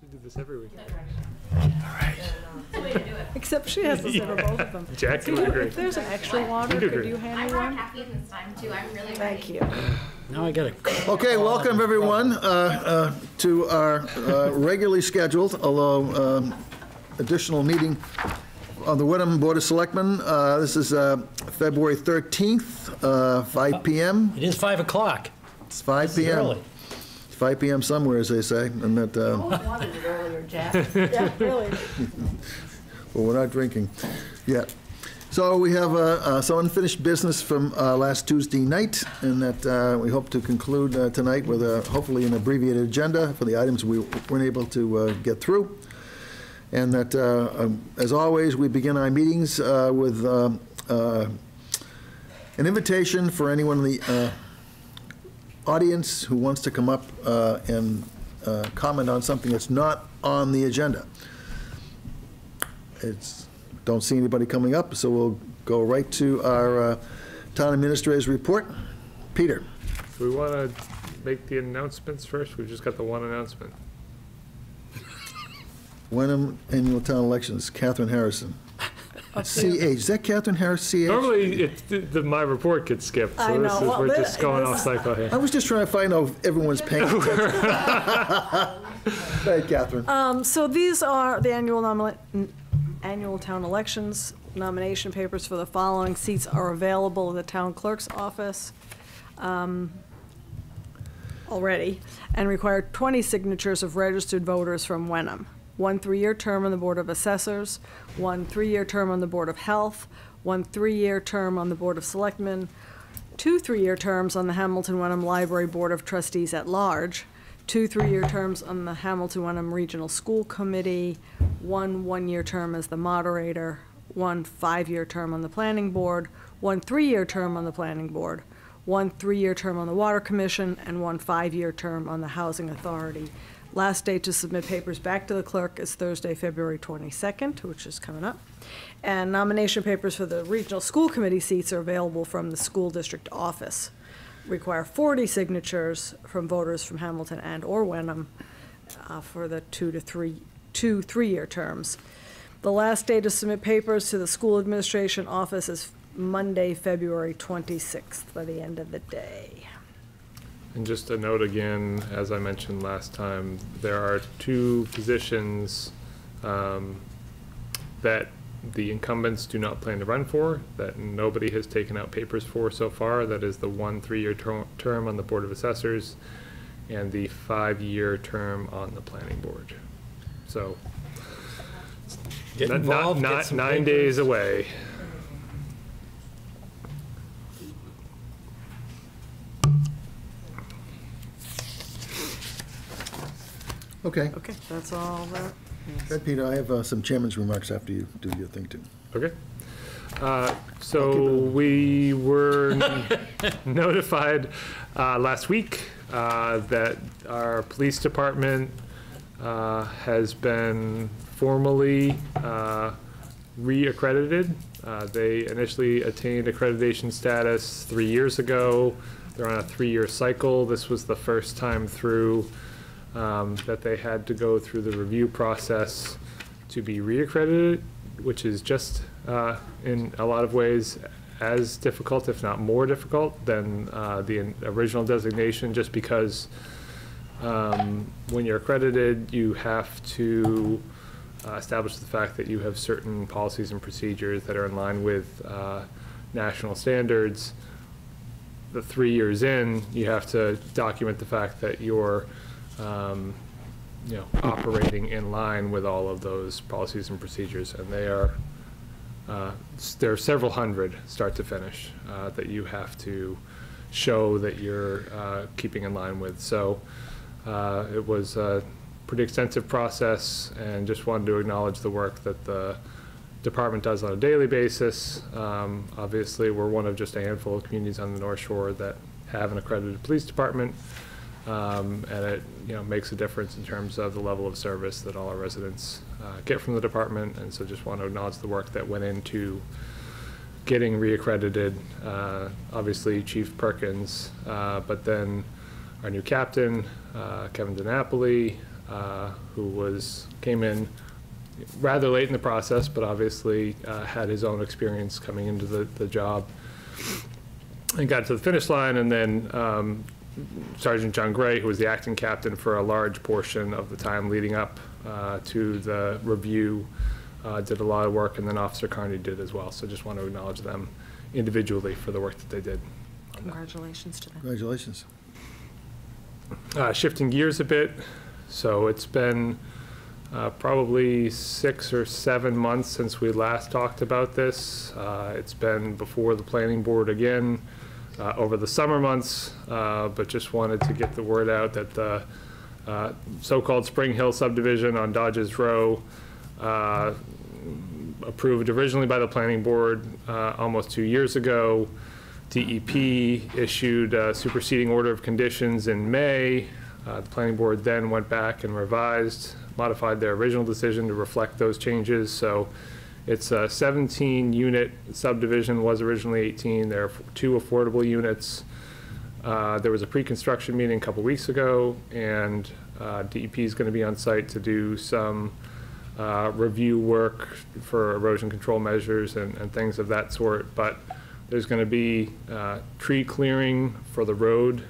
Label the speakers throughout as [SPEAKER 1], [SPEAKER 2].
[SPEAKER 1] Should do this every week.
[SPEAKER 2] All right.
[SPEAKER 3] Except she has to serve both of them.
[SPEAKER 1] Jack would agree.
[SPEAKER 3] If there's an extra water,
[SPEAKER 1] You'd
[SPEAKER 3] could
[SPEAKER 1] agree.
[SPEAKER 3] you hand
[SPEAKER 4] I
[SPEAKER 3] me
[SPEAKER 4] brought
[SPEAKER 3] one?
[SPEAKER 4] caffeine this time too. I'm really
[SPEAKER 3] Thank
[SPEAKER 4] ready.
[SPEAKER 3] you.
[SPEAKER 2] Now I got to.
[SPEAKER 5] Okay, welcome everyone to our regularly scheduled, although additional meeting on the Wenham Board of Selectmen. This is February 13th, 5 p.m.
[SPEAKER 2] It is 5 o'clock.
[SPEAKER 5] It's 5 p.m.
[SPEAKER 2] Early.
[SPEAKER 5] It's 5 p.m. somewhere, as they say, and that,
[SPEAKER 3] Wanted it earlier, Jack. Yeah, really.
[SPEAKER 5] well, we're not drinking yet. So we have some unfinished business from last Tuesday night, and that we hope to conclude tonight with hopefully an abbreviated agenda for the items we weren't able to get through. And that, as always, we begin our meetings with an invitation for anyone in the audience who wants to come up and comment on something that's not on the agenda. Don't see anybody coming up, so we'll go right to our town administrator's report. Peter.
[SPEAKER 1] Do we want to make the announcements first? We've just got the one announcement.
[SPEAKER 5] Wenham Annual Town Elections, Catherine Harrison. CH, is that Catherine Harris, CH?
[SPEAKER 1] Normally, my report gets skipped, so
[SPEAKER 3] I know.
[SPEAKER 1] this is,
[SPEAKER 3] Well,
[SPEAKER 1] we're just going off
[SPEAKER 3] this-
[SPEAKER 1] cycle here.
[SPEAKER 5] I was just trying to find out if everyone's paying attention. Hey, Catherine.
[SPEAKER 3] So these are the annual town elections. Nomination papers for the following seats are available in the town clerk's office already, and require 20 signatures of registered voters from Wenham. 1 3-year term on the Board of Assessors, 1 3-year term on the Board of Health, 1 3-year term on the Board of Selectmen, 2 3-year terms on the Hamilton Wenham Library Board of Trustees at Large, 2 3-year terms on the Hamilton Wenham Regional School Committee, 1 1-year term as the moderator, 1 5-year term on the Planning Board, 1 3-year term on the Planning Board, 1 3-year term on the Water Commission, and 1 5-year term on the Housing Authority. Last day to submit papers back to the clerk is Thursday, February 22nd, which is coming up. And nomination papers for the Regional School Committee seats are available from the school district office. Require 40 signatures from voters from Hamilton and or Wenham for the 2 3-year terms. The last day to submit papers to the school administration office is Monday, February 26th, by the end of the day.
[SPEAKER 1] And just a note again, as I mentioned last time, there are 2 positions that the incumbents do not plan to run for, that nobody has taken out papers for so far. That is the 1 3-year term on the Board of Assessors and the 5-year term on the Planning Board. So,
[SPEAKER 2] Get involved, get
[SPEAKER 1] not
[SPEAKER 2] some
[SPEAKER 1] 9
[SPEAKER 2] papers.
[SPEAKER 1] days away.
[SPEAKER 5] Okay.
[SPEAKER 3] Okay, that's all that.
[SPEAKER 5] Okay, Peter, I have some chairman's remarks after you do your thing, too.
[SPEAKER 1] Okay. So we were notified last week that our police department has been formally re-accredited. They initially attained accreditation status 3 years ago. They're on a 3-year cycle. This was the first time through that they had to go through the review process to be re-accredited, which is just in a lot of ways as difficult, if not more difficult, than the original designation, just because when you're accredited, you have to establish the fact that you have certain policies and procedures that are in line with national standards. The 3 years in, you have to document the fact that you're operating in line with all of those policies and procedures, and there are several hundred, start to finish, that you have to show that you're keeping in line with. So it was a pretty extensive process, and just wanted to acknowledge the work that the department does on a daily basis. Obviously, we're one of just a handful of communities on the North Shore that have an accredited police department. And it makes a difference in terms of the level of service that all our residents get from the department, and so just want to acknowledge the work that went into getting reaccredited. Obviously Chief Perkins, but then our new captain, Kevin DiNapoli, who came in rather late in the process, but obviously had his own experience coming into the job, and got to the finish line. And then Sergeant John Gray, who was the acting captain for a large portion of the time leading up to the review, did a lot of work, and then Officer Carney did as well. So just want to acknowledge them individually for the work that they did.
[SPEAKER 3] Congratulations to them.
[SPEAKER 5] Congratulations.
[SPEAKER 1] Shifting gears a bit, so it's been probably 6 or 7 months since we last talked about this. It's been before the planning board again over the summer months, but just wanted to get the word out that the so-called Spring Hill subdivision on Dodges Row, approved originally by the planning board almost 2 years ago. DEP issued a superseding order of conditions in May. The planning board then went back and modified their original decision to reflect those changes. So it's a 17-unit subdivision, was originally 18. There are 2 affordable units. There was a pre-construction meeting a couple weeks ago, and DEP is going to be on site to do some review work for erosion control measures and things of that sort. But there's going to be tree clearing for the road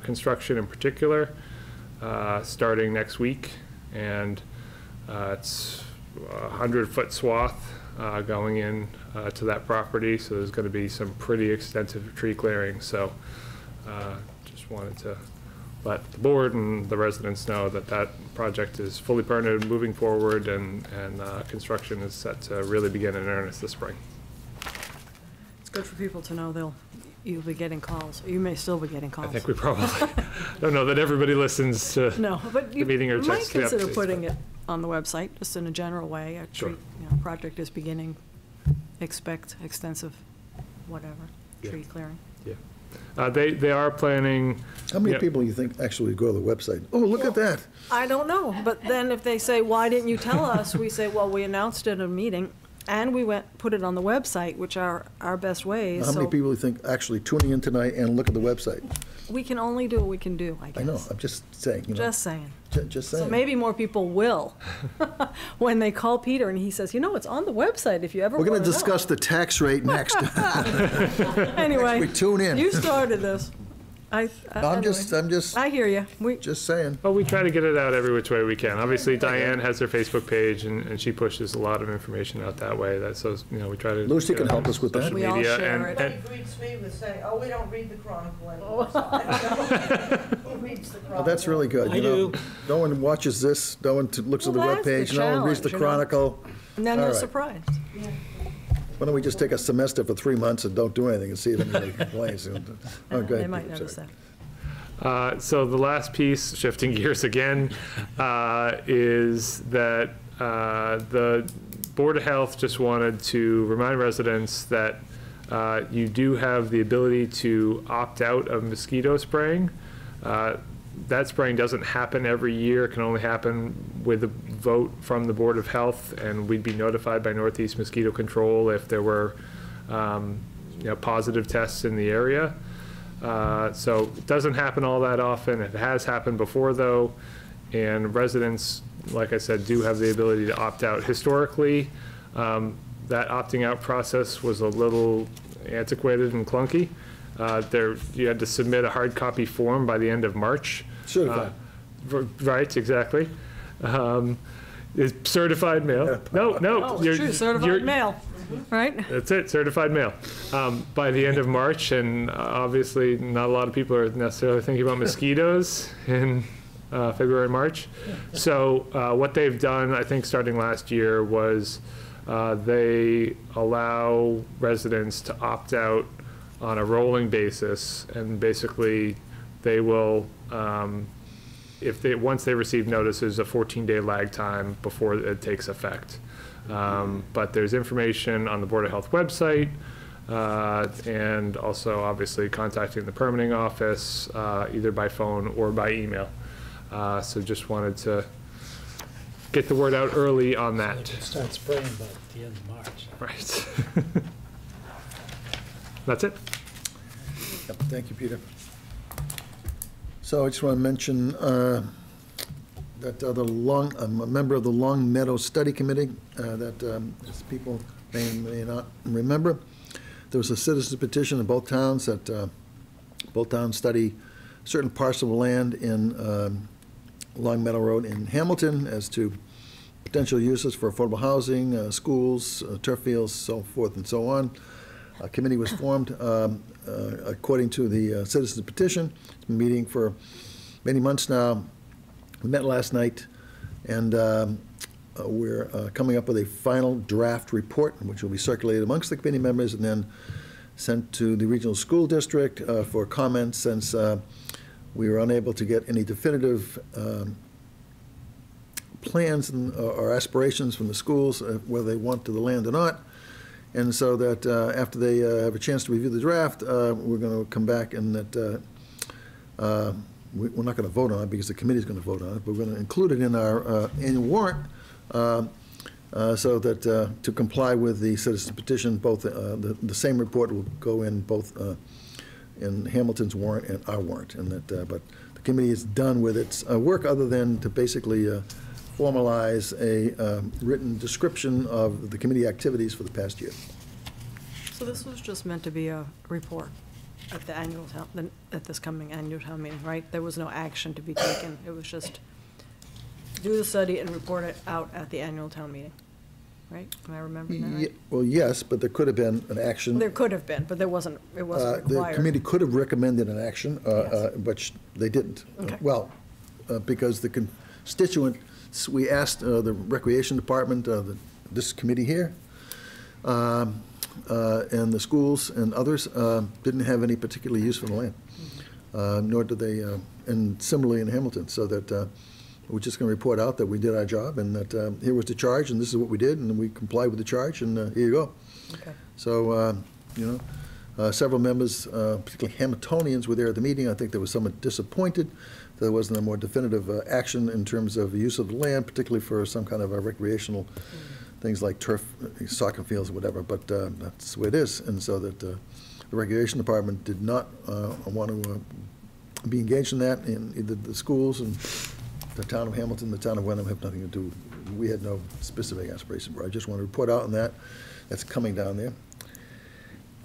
[SPEAKER 1] construction in particular, starting next week. And it's a 100-foot swath going in to that property. So there's going to be some pretty extensive tree clearing. So just wanted to let the board and the residents know that that project is fully permitted, moving forward, and construction is set to really begin in earnest this spring.
[SPEAKER 3] It's good for people to know you'll be getting calls. You may still be getting calls.
[SPEAKER 1] I think we probably don't know that everybody listens to
[SPEAKER 3] No, but
[SPEAKER 1] the
[SPEAKER 3] you
[SPEAKER 1] meeting or
[SPEAKER 3] might
[SPEAKER 1] checks the
[SPEAKER 3] consider
[SPEAKER 1] updates,
[SPEAKER 3] putting
[SPEAKER 1] but-
[SPEAKER 3] it on the website, just in a general way. A
[SPEAKER 1] Sure.
[SPEAKER 3] tree, project is beginning, expect extensive, whatever,
[SPEAKER 1] Yeah.
[SPEAKER 3] tree clearing.
[SPEAKER 1] Yeah. They are planning.
[SPEAKER 5] How many
[SPEAKER 1] Yeah.
[SPEAKER 5] people do you think actually go to the website? Oh, look at that.
[SPEAKER 3] I don't know, but then if they say, why didn't you tell us? We say, well, we announced it at a meeting, and we put it on the website, which are our best ways.
[SPEAKER 5] How many
[SPEAKER 3] So
[SPEAKER 5] people do you think actually tuning in tonight and look at the website?
[SPEAKER 3] we can only do what we can do, I guess.
[SPEAKER 5] I know, I'm just saying,
[SPEAKER 3] Just saying.
[SPEAKER 5] Just
[SPEAKER 3] So
[SPEAKER 5] saying.
[SPEAKER 3] maybe more people will, when they call Peter and he says, it's on the website if you ever
[SPEAKER 5] We're going
[SPEAKER 3] want
[SPEAKER 5] to
[SPEAKER 3] to know."
[SPEAKER 5] discuss the tax rate next.
[SPEAKER 3] Anyway,
[SPEAKER 5] We tune in.
[SPEAKER 3] you started this.
[SPEAKER 5] I'm just
[SPEAKER 3] I hear you.
[SPEAKER 5] just saying.
[SPEAKER 1] Well, we try to get it out every which way we can. Obviously, Diane has her Facebook page, and she pushes a lot of information out that way. So we try to.
[SPEAKER 5] Lucy
[SPEAKER 1] get
[SPEAKER 5] can
[SPEAKER 1] it
[SPEAKER 5] help
[SPEAKER 1] on
[SPEAKER 5] us with that.
[SPEAKER 1] social
[SPEAKER 3] We all
[SPEAKER 1] media,
[SPEAKER 3] share
[SPEAKER 1] and-
[SPEAKER 3] it.
[SPEAKER 1] and-
[SPEAKER 4] Everybody greets me with saying, "Oh, we don't read the Chronicle anymore." So I don't know who reads the Chronicle.
[SPEAKER 5] Well, that's really good.
[SPEAKER 2] I
[SPEAKER 5] you know.
[SPEAKER 2] do.
[SPEAKER 5] No one watches this, no one looks at the
[SPEAKER 3] Well, that's the
[SPEAKER 5] webpage, no one reads the
[SPEAKER 3] challenge,
[SPEAKER 5] Chronicle.
[SPEAKER 3] And then
[SPEAKER 5] All
[SPEAKER 3] they're
[SPEAKER 5] right.
[SPEAKER 3] surprised.
[SPEAKER 5] Why don't we just take a semester for 3 months and don't do anything and see if anybody complains? Oh, go
[SPEAKER 3] They
[SPEAKER 5] ahead,
[SPEAKER 3] might
[SPEAKER 5] Peter,
[SPEAKER 3] notice
[SPEAKER 5] sorry.
[SPEAKER 3] that.
[SPEAKER 1] So the last piece, shifting gears again, is that the Board of Health just wanted to remind residents that you do have the ability to opt out of mosquito spraying. That spraying doesn't happen every year. It can only happen with a vote from the Board of Health, and we'd be notified by Northeast Mosquito Control if there were positive tests in the area. So it doesn't happen all that often. It has happened before, though, and residents, like I said, do have the ability to opt out. Historically, that opting out process was a little antiquated and clunky. You had to submit a hard copy form by the end of March.
[SPEAKER 5] Certified.
[SPEAKER 1] Right, exactly. It's certified mail. No.
[SPEAKER 3] Oh, it's true, certified mail, right?
[SPEAKER 1] That's it, certified mail. By the end of March, and obviously not a lot of people are necessarily thinking about mosquitoes in February, March. So what they've done, I think starting last year, was they allow residents to opt out on a rolling basis, and basically they will, once they receive notices, a 14-day lag time before it takes effect. But there's information on the Board of Health website, and also obviously contacting the permitting office, either by phone or by email. So just wanted to get the word out early on
[SPEAKER 2] They
[SPEAKER 1] that.
[SPEAKER 2] can start spraying by the end of March.
[SPEAKER 1] Right. That's it.
[SPEAKER 5] Yep, thank you, Peter. So I just want to mention I'm a member of the Long Meadow Study Committee, that, as people may not remember, there was a citizen petition in both towns that both towns study certain parcel of land in Long Meadow Road in Hamilton as to potential uses for affordable housing, schools, turf fields, so forth and so on. A committee was formed according to the citizen's petition. It's been meeting for many months now. We met last night, and we're coming up with a final draft report, which will be circulated amongst the committee members and then sent to the regional school district for comments, since we were unable to get any definitive plans or aspirations from the schools, whether they want to the land or not. And so that after they have a chance to review the draft, we're going to come back and that we're not going to vote on it because the committee's going to vote on it, but we're going to include it in our annual warrant so that to comply with the citizen petition, both the same report will go in both in Hamilton's warrant and our warrant, and that but the committee is done with its work other than to basically formalize a written description of the committee activities for the past year.
[SPEAKER 3] So this was just meant to be a report at the annual town, at this coming annual town meeting, right? There was no action to be taken. It was just do the study and report it out at the annual town meeting, right? Am I remembering that right?
[SPEAKER 5] Well, yes, but there could have been an action.
[SPEAKER 3] There could have been, but there wasn't. It wasn't required.
[SPEAKER 5] The committee could have recommended an action,
[SPEAKER 3] Yes.
[SPEAKER 5] but they didn't.
[SPEAKER 3] Okay.
[SPEAKER 5] Well, because the constituent, we asked the Recreation Department, this committee here, and the schools and others didn't have any particular use for the land, nor did they, and similarly in Hamilton, so that we're just going to report out that we did our job and that here was the charge and this is what we did and we complied with the charge and here you go.
[SPEAKER 3] Okay.
[SPEAKER 5] So, you know, several members, particularly Hamiltonians, were there at the meeting. I think they were somewhat disappointed that there wasn't a more definitive action in terms of the use of the land, particularly for some kind of a recreational things like turf, soccer fields, or whatever. But that's the way it is, and so that the Recreation Department did not want to be engaged in that. And either the schools and the town of Hamilton, the town of Wenham have nothing to do. We had no specific aspiration. I just want to report out on that. That's coming down there.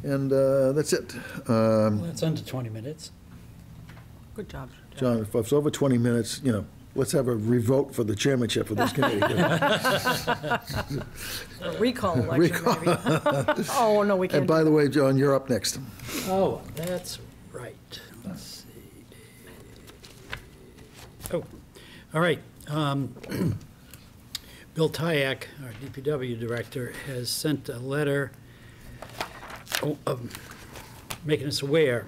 [SPEAKER 5] And that's it.
[SPEAKER 2] Well, that's under 20 minutes.
[SPEAKER 3] Good job.
[SPEAKER 5] John, if it's over 20 minutes, you know, let's have a revote for the chairmanship for this committee.
[SPEAKER 3] A recall election, maybe. Oh, no, we can't.
[SPEAKER 5] And by the way, John, you're up next.
[SPEAKER 2] Oh, that's right. Let's see. Oh, all right. Bill Tyak, our DPW director, has sent a letter making us aware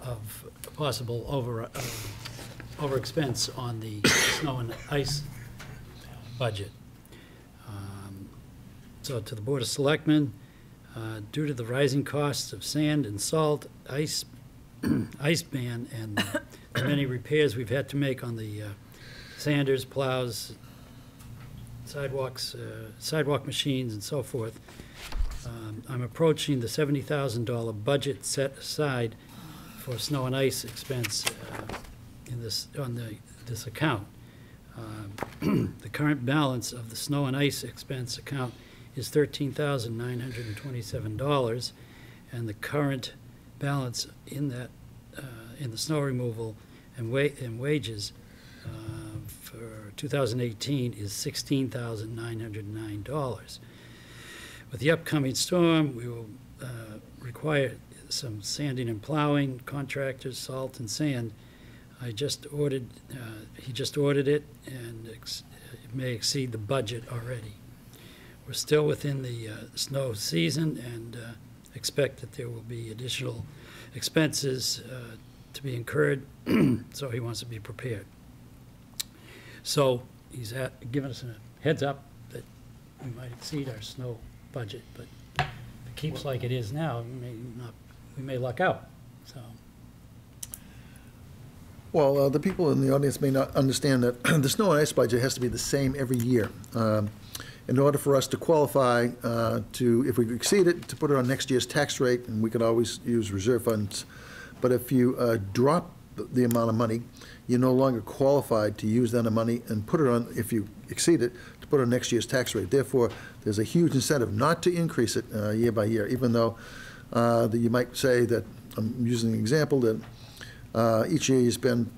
[SPEAKER 2] of possible over-expense on the snow and ice budget. So to the Board of Selectmen, due to the rising costs of sand and salt, ice ban, and the many repairs we've had to make on the sanders, plows, sidewalks, sidewalk machines, and so forth, I'm approaching the $70,000 budget set aside for snow and ice expense in this this account. The current balance of the snow and ice expense account is $13,927, and the current balance in that in the snow removal and wages for 2018 is $16,909. With the upcoming storm, we will require some sanding and plowing, contractors, salt and sand. He just ordered it, and it may exceed the budget already. We're still within the snow season and expect that there will be additional expenses to be incurred, so he wants to be prepared. So he's given us a heads up that we might exceed our snow budget, but if it keeps like it is now, we may luck out, so.
[SPEAKER 5] Well, the people in the audience may not understand that the snow and ice budget has to be the same every year. In order for us to qualify if we exceed it, to put it on next year's tax rate, and we can always use reserve funds. But if you drop the amount of money, you're no longer qualified to use that amount of money and put it on, if you exceed it, to put on next year's tax rate. Therefore, there's a huge incentive not to increase it year by year, even though that you might say that, I'm using an example, that each year you spend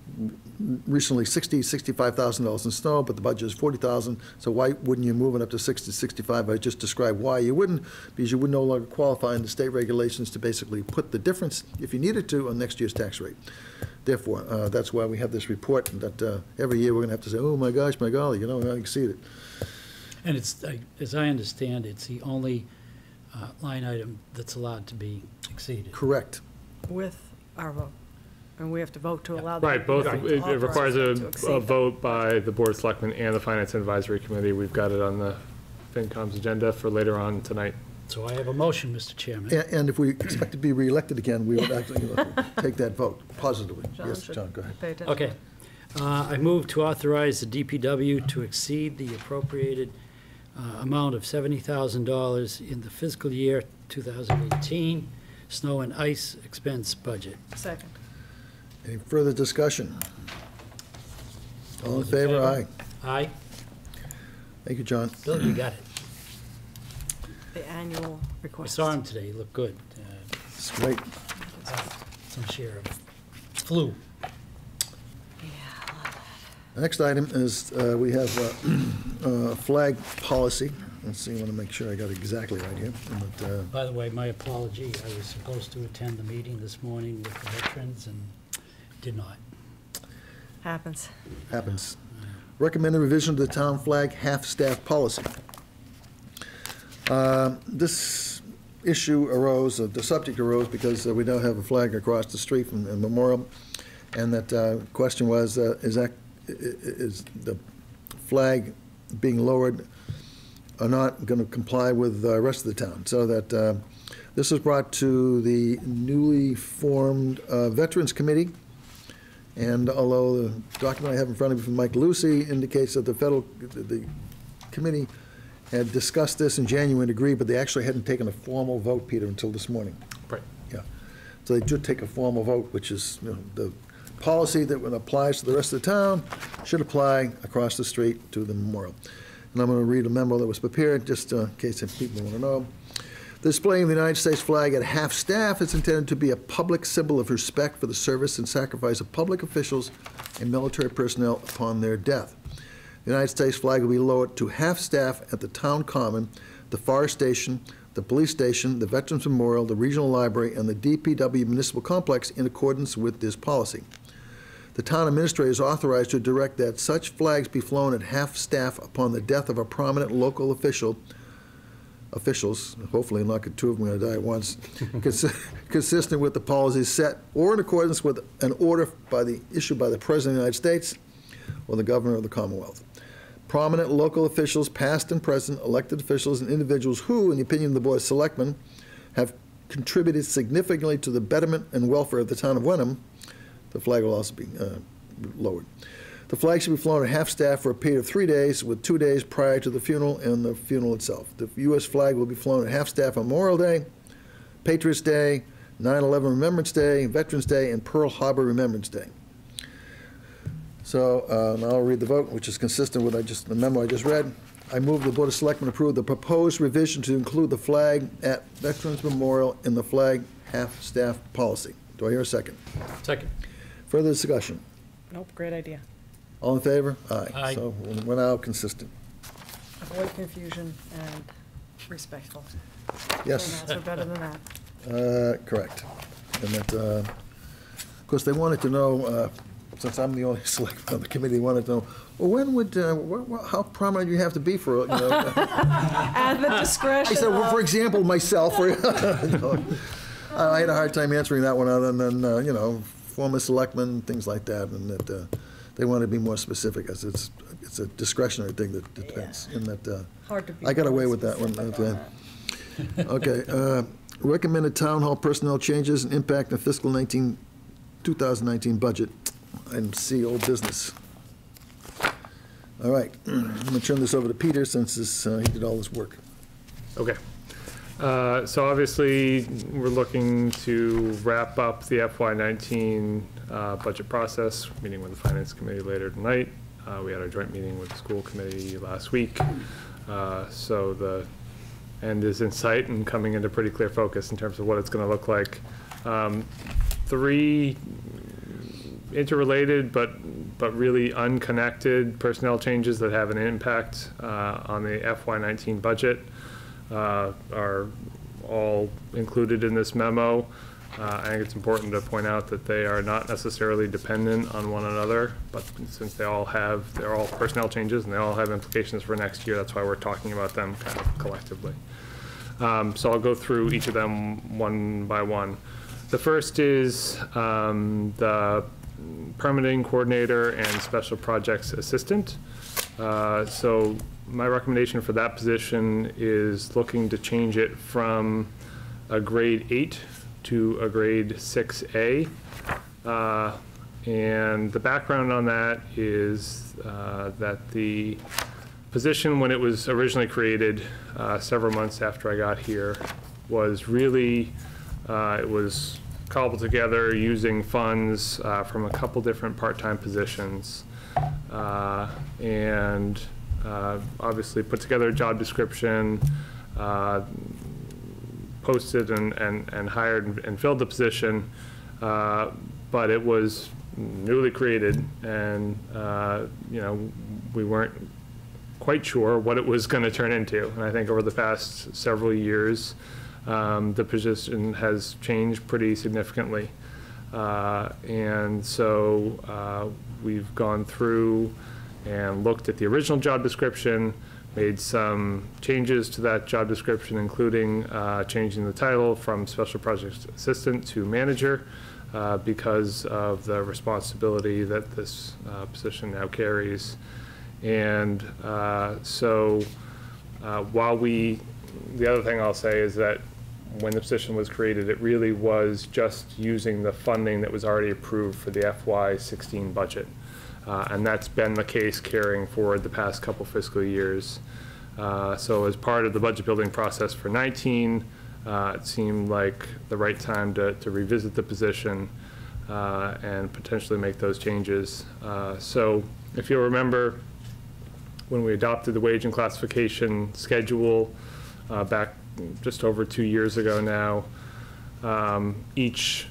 [SPEAKER 5] recently $65,000 in snow, but the budget is $40,000, so why wouldn't you move it up to 65? I just described why you wouldn't, because you would no longer qualify in the state regulations to basically put the difference, if you needed to, on next year's tax rate. Therefore, that's why we have this report that every year we're going to have to say, oh my gosh, my golly, I exceeded.
[SPEAKER 2] And it's, as I understand, it's the only line item that's allowed to be exceeded.
[SPEAKER 5] Correct.
[SPEAKER 3] With our vote. And we have to vote to allow. the
[SPEAKER 1] Right, both,
[SPEAKER 3] authorize
[SPEAKER 1] it requires
[SPEAKER 3] it to exceed
[SPEAKER 1] a
[SPEAKER 3] that.
[SPEAKER 1] vote by the Board of Selectmen and the Finance Advisory Committee. We've got it on the FinCom's agenda for later on tonight.
[SPEAKER 2] So I have a motion, Mr. Chairman.
[SPEAKER 5] And if we expect to be reelected again, we would actually take that vote positively.
[SPEAKER 3] John
[SPEAKER 5] Yes,
[SPEAKER 3] should
[SPEAKER 5] John, go ahead.
[SPEAKER 3] pay attention.
[SPEAKER 2] Okay. I move to authorize the DPW to exceed the appropriated amount of $70,000 in the fiscal year 2018 snow and ice expense budget.
[SPEAKER 3] Second.
[SPEAKER 5] Any further discussion? All in favor? Aye.
[SPEAKER 2] Aye.
[SPEAKER 5] Thank you, John.
[SPEAKER 2] Bill, you got it.
[SPEAKER 3] The annual
[SPEAKER 2] I
[SPEAKER 3] request.
[SPEAKER 2] saw him today. He looked good.
[SPEAKER 5] It's great.
[SPEAKER 2] Some share of flu.
[SPEAKER 5] The next item is, we have flag policy. Let's see, I want to make sure I got it exactly right here. But,
[SPEAKER 2] By the way, my apology. I was supposed to attend the meeting this morning with the veterans and did not.
[SPEAKER 3] Happens.
[SPEAKER 5] happens. Recommended revision to the town flag half-staff policy. This issue arose, the subject arose because we now have a flag across the street from the memorial, and that question was, is the flag being lowered or not going to comply with the rest of the town? So that this was brought to the newly formed Veterans Committee, and although the document I have in front of me from Mike Lucy indicates that the committee had discussed this in January and agreed, but they actually hadn't taken a formal vote, Peter, until this morning.
[SPEAKER 1] Right.
[SPEAKER 5] Yeah. So they should take a formal vote, which is, the policy that applies to the rest of the town should apply across the street to the memorial. And I'm going to read a memo that was prepared, just in case people want to know. The display of the United States flag at half-staff is intended to be a public symbol of respect for the service and sacrifice of public officials and military personnel upon their death. The United States flag will be lowered to half-staff at the town common, the fire station, the police station, the Veterans Memorial, the Regional Library, and the DPW Municipal Complex in accordance with this policy. The town administrator is authorized to direct that such flags be flown at half-staff upon the death of a prominent local officials, hopefully not two of them are going to die at once, consistent with the policies set or in accordance with an order issued by the President of the United States or the Governor of the Commonwealth. Prominent local officials, past and present, elected officials, and individuals who, in the opinion of the Board of Selectmen, have contributed significantly to the betterment and welfare of the town of Wenham, the flag will also be lowered. The flag should be flown at half-staff for a period of 3 days, with 2 days prior to the funeral and the funeral itself. The U.S. flag will be flown at half-staff on Memorial Day, Patriots' Day, 9/11 Remembrance Day, Veterans Day, and Pearl Harbor Remembrance Day. So now I'll read the vote, which is consistent with the memo I just read. I move the Board of Selectmen approve the proposed revision to include the flag at Veterans Memorial in the flag half-staff policy. Do I hear a second?
[SPEAKER 2] Second.
[SPEAKER 5] Further discussion?
[SPEAKER 3] Nope, great idea.
[SPEAKER 5] All in favor? Aye.
[SPEAKER 2] Aye.
[SPEAKER 5] So we're now consistent.
[SPEAKER 3] Avoid confusion and respectful.
[SPEAKER 5] Yes,
[SPEAKER 3] We're better than that.
[SPEAKER 5] correct. And that, of course, they wanted to know, since I'm the only selectman on the committee, they wanted to know, well, when would, how prominent you have to be for,
[SPEAKER 3] At the discretion
[SPEAKER 5] I said, well, for
[SPEAKER 3] of,
[SPEAKER 5] example, myself, I had a hard time answering that one other than, former selectmen, things like that, and that they wanted to be more specific, as it's a discretionary thing that depends. And that
[SPEAKER 3] hard to be.
[SPEAKER 5] I got away with that one. Okay. Recommended town hall personnel changes and impact on fiscal 2019 budget. Item C, old business. All right. I'm going to turn this over to Peter since he did all this work.
[SPEAKER 1] Okay. So obviously, we're looking to wrap up the FY19 budget process, meeting with the Finance Committee later tonight. We had our joint meeting with the school committee last week. So the end is in sight and coming into pretty clear focus in terms of what it's going to look like. Three interrelated but really unconnected personnel changes that have an impact on the FY19 budget are all included in this memo. I think it's important to point out that they are not necessarily dependent on one another, but since they're all personnel changes and they all have implications for next year, that's why we're talking about them kind of collectively. So I'll go through each of them one by one. The first is the permitting coordinator and special projects assistant. So my recommendation for that position is looking to change it from a grade 8 to a grade 6A. And the background on that is that the position, when it was originally created several months after I got here, was really, it was cobbled together using funds from a couple different part-time positions, and obviously put together a job description, posted and hired and filled the position, but it was newly created, and you know, we weren't quite sure what it was going to turn into. And I think over the past several years, the position has changed pretty significantly. And so we've gone through and looked at the original job description, made some changes to that job description, including changing the title from special projects assistant to manager because of the responsibility that this position now carries. And so while the other thing I'll say is that when the position was created, it really was just using the funding that was already approved for the FY16 budget. And that's been the case carrying forward the past couple fiscal years. So as part of the budget building process for 19, it seemed like the right time to revisit the position and potentially make those changes. So if you'll remember, when we adopted the wage and classification schedule back just over 2 years ago now, each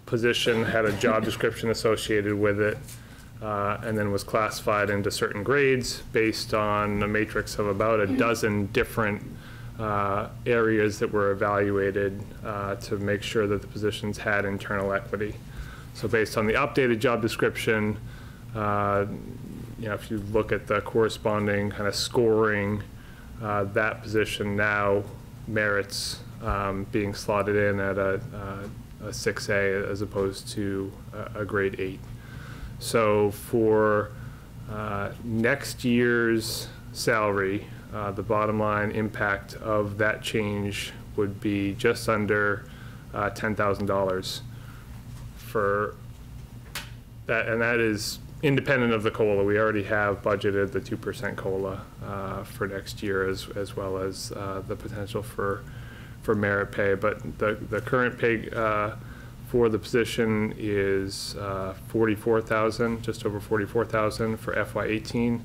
[SPEAKER 1] position had a job description associated with it, and then was classified into certain grades based on a matrix of about a dozen different areas that were evaluated to make sure that the positions had internal equity. So based on the updated job description, you know, if you look at the corresponding kind of scoring, that position now merits being slotted in at a 6A as opposed to a grade 8. So for next year's salary, the bottom line impact of that change would be just under $10,000 for that, and that is independent of the COLA. We already have budgeted the 2% COLA for next year, as well as the potential for merit pay. But the current pay for the position is $44,000, just over $44,000 for FY18,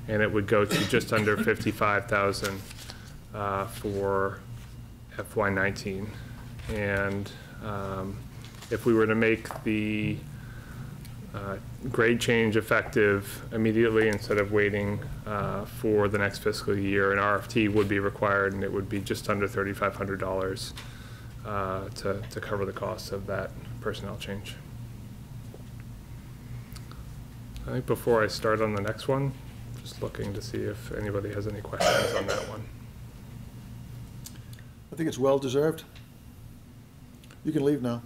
[SPEAKER 1] and it would go to just under $55,000 for FY19. And if we were to make the grade change effective immediately instead of waiting for the next fiscal year, an RFT would be required, and it would be just under $3,500 to cover the cost of that personnel change. I think before I start on the next one, just looking to see if anybody has any questions on that one.
[SPEAKER 5] I think it's well-deserved. You can leave now.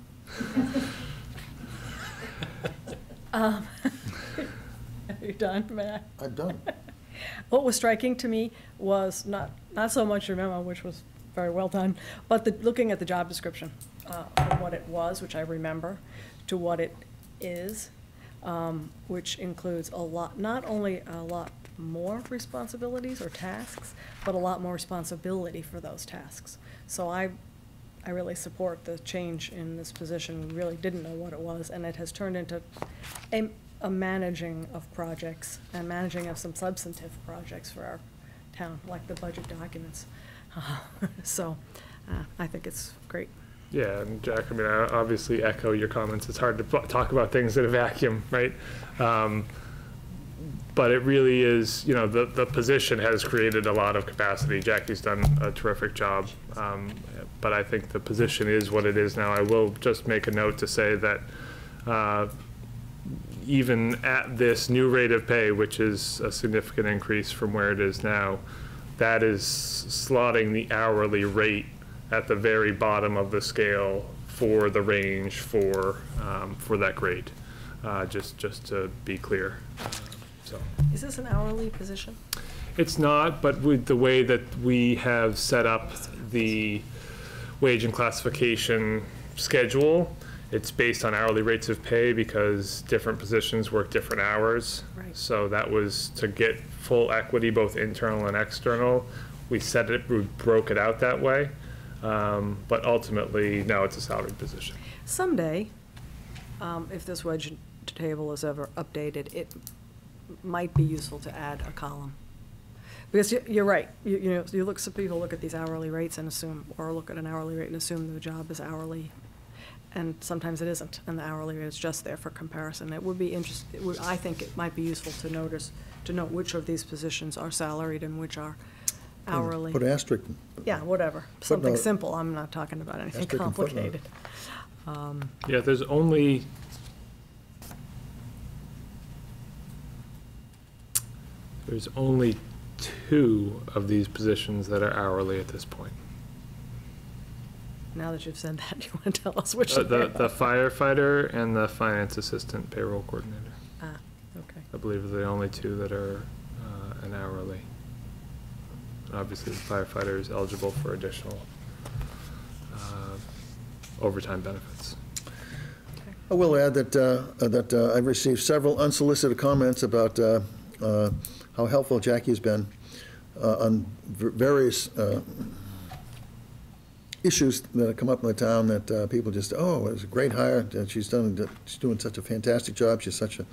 [SPEAKER 3] Are you done, Matt?
[SPEAKER 5] I'm done.
[SPEAKER 3] What was striking to me was not so much your memo, which was very well done, but looking at the job description, from what it was, which I remember, to what it is, which includes a lot, not only a lot more responsibilities or tasks, but a lot more responsibility for those tasks. So I I really support the change in this position. We really didn't know what it was, and it has turned into a managing of projects and managing of some substantive projects for our town, like the budget documents. So I think it's great.
[SPEAKER 1] Yeah, and Jack, I mean, I obviously echo your comments. It's hard to talk about things in a vacuum, right? But it really is, you know, the position has created a lot of capacity. Jackie's done a terrific job. But I think the position is what it is now. I will just make a note to say that even at this new rate of pay, which is a significant increase from where it is now, that is slotting the hourly rate at the very bottom of the scale for the range for that grade, just to be clear. So.
[SPEAKER 3] Is this an hourly position?
[SPEAKER 1] It's not, but with the way that we have set up the wage and classification schedule, it's based on hourly rates of pay because different positions work different hours.
[SPEAKER 3] Right.
[SPEAKER 1] So that was to get full equity, both internal and external. We broke it out that way. But ultimately, now it's a salaried position.
[SPEAKER 3] Someday, if this wage table is ever updated, it might be useful to add a column. Because you're right, you know, some people look at these hourly rates and assume, or look at an hourly rate and assume the job is hourly, and sometimes it isn't, and the hourly rate is just there for comparison. It would be interesting, I think it might be useful to note which of these positions are salaried and which are hourly.
[SPEAKER 5] Put asterisk.
[SPEAKER 3] Yeah, whatever, something
[SPEAKER 5] Footnote.
[SPEAKER 3] simple, I'm not talking about anything
[SPEAKER 5] Asterisk and footnote.
[SPEAKER 3] complicated.
[SPEAKER 1] Yeah, there's only two of these positions that are hourly at this point.
[SPEAKER 3] Now that you've said that, you want to tell us which?
[SPEAKER 1] The firefighter and the finance assistant payroll coordinator,
[SPEAKER 3] Ah, okay.
[SPEAKER 1] I believe, are the only two that are an hourly. Obviously, the firefighter is eligible for additional overtime benefits.
[SPEAKER 5] I will add that I've received several unsolicited comments about how helpful Jackie's been on various issues that have come up in the town that people just, oh, it was a great hire. She's doing such a fantastic job. She's such a